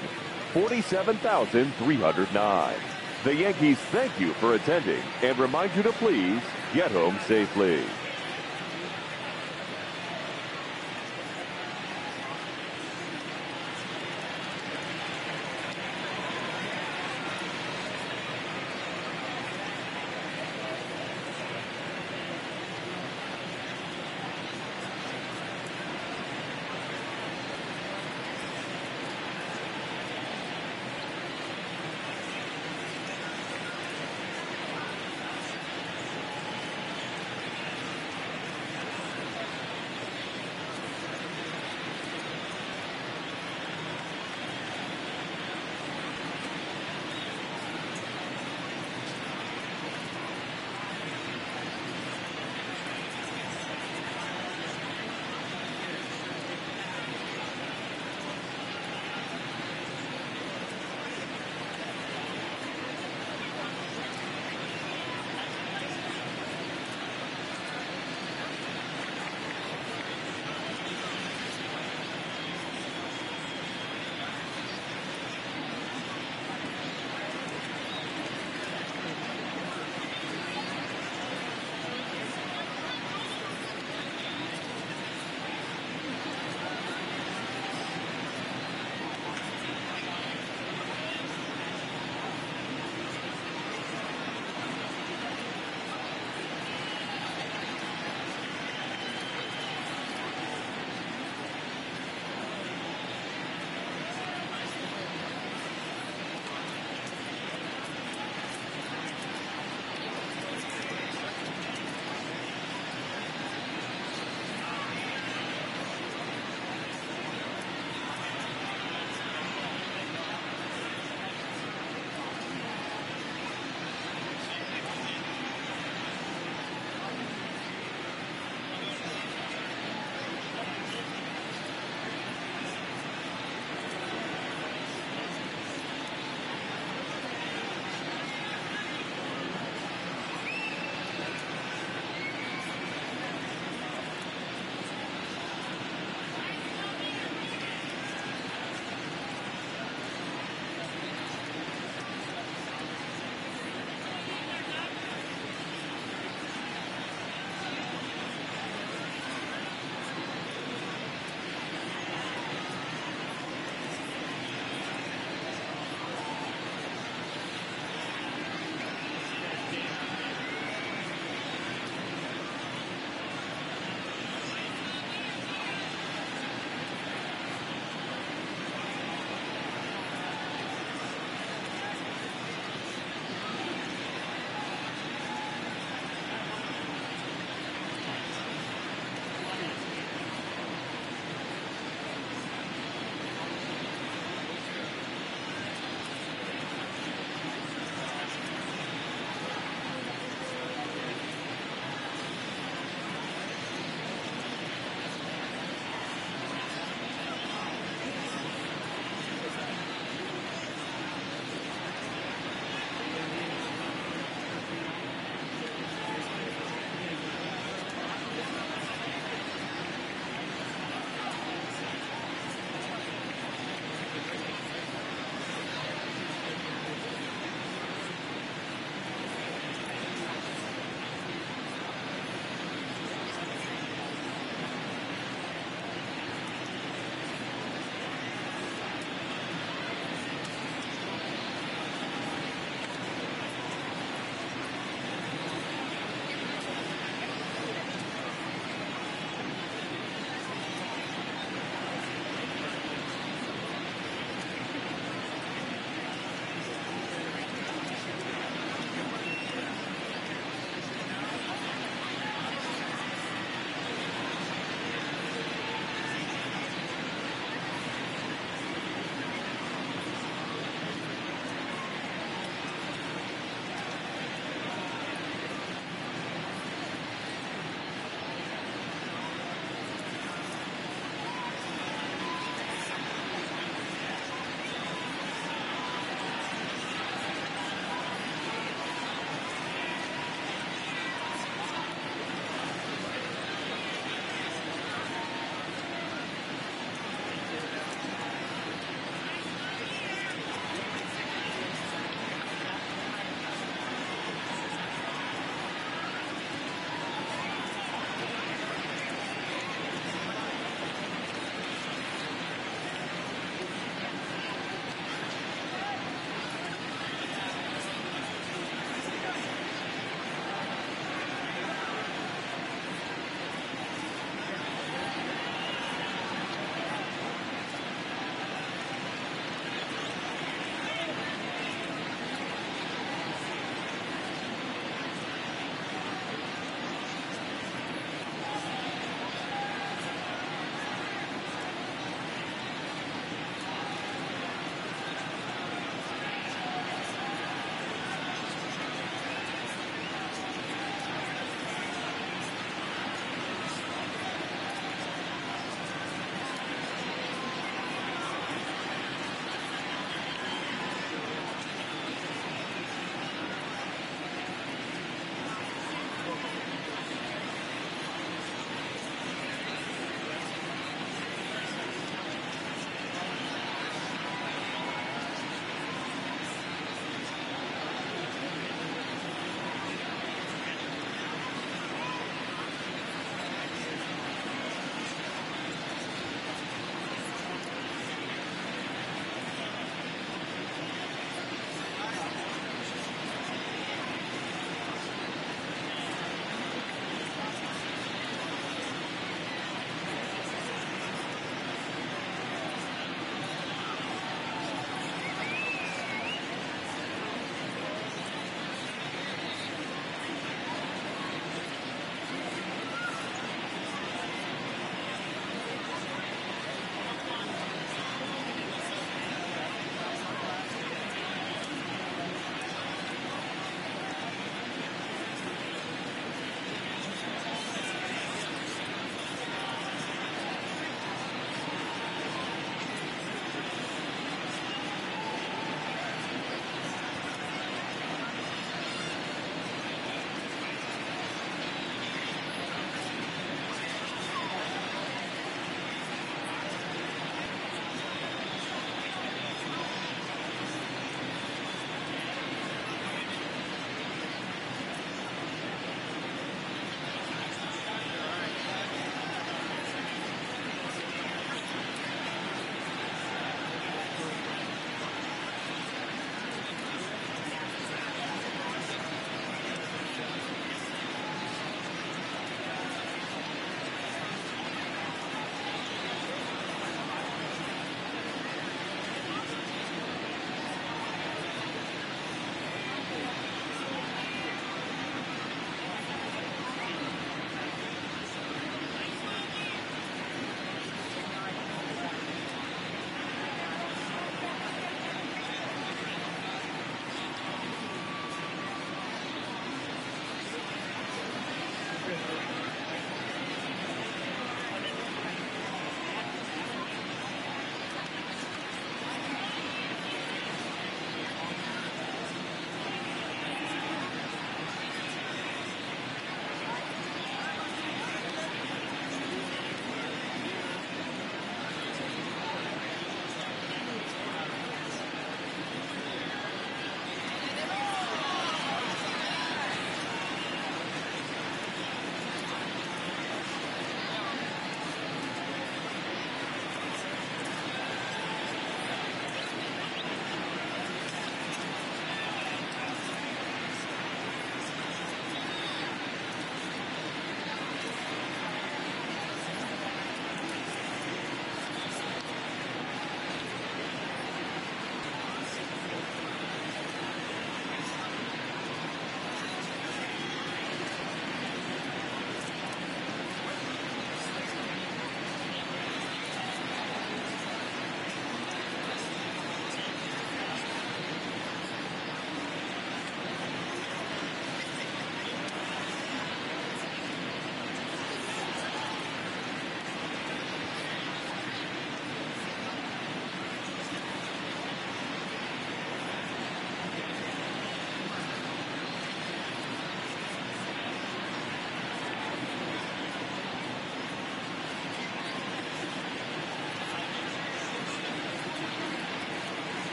C: 47,309. The Yankees thank you for attending and remind you to please get home safely.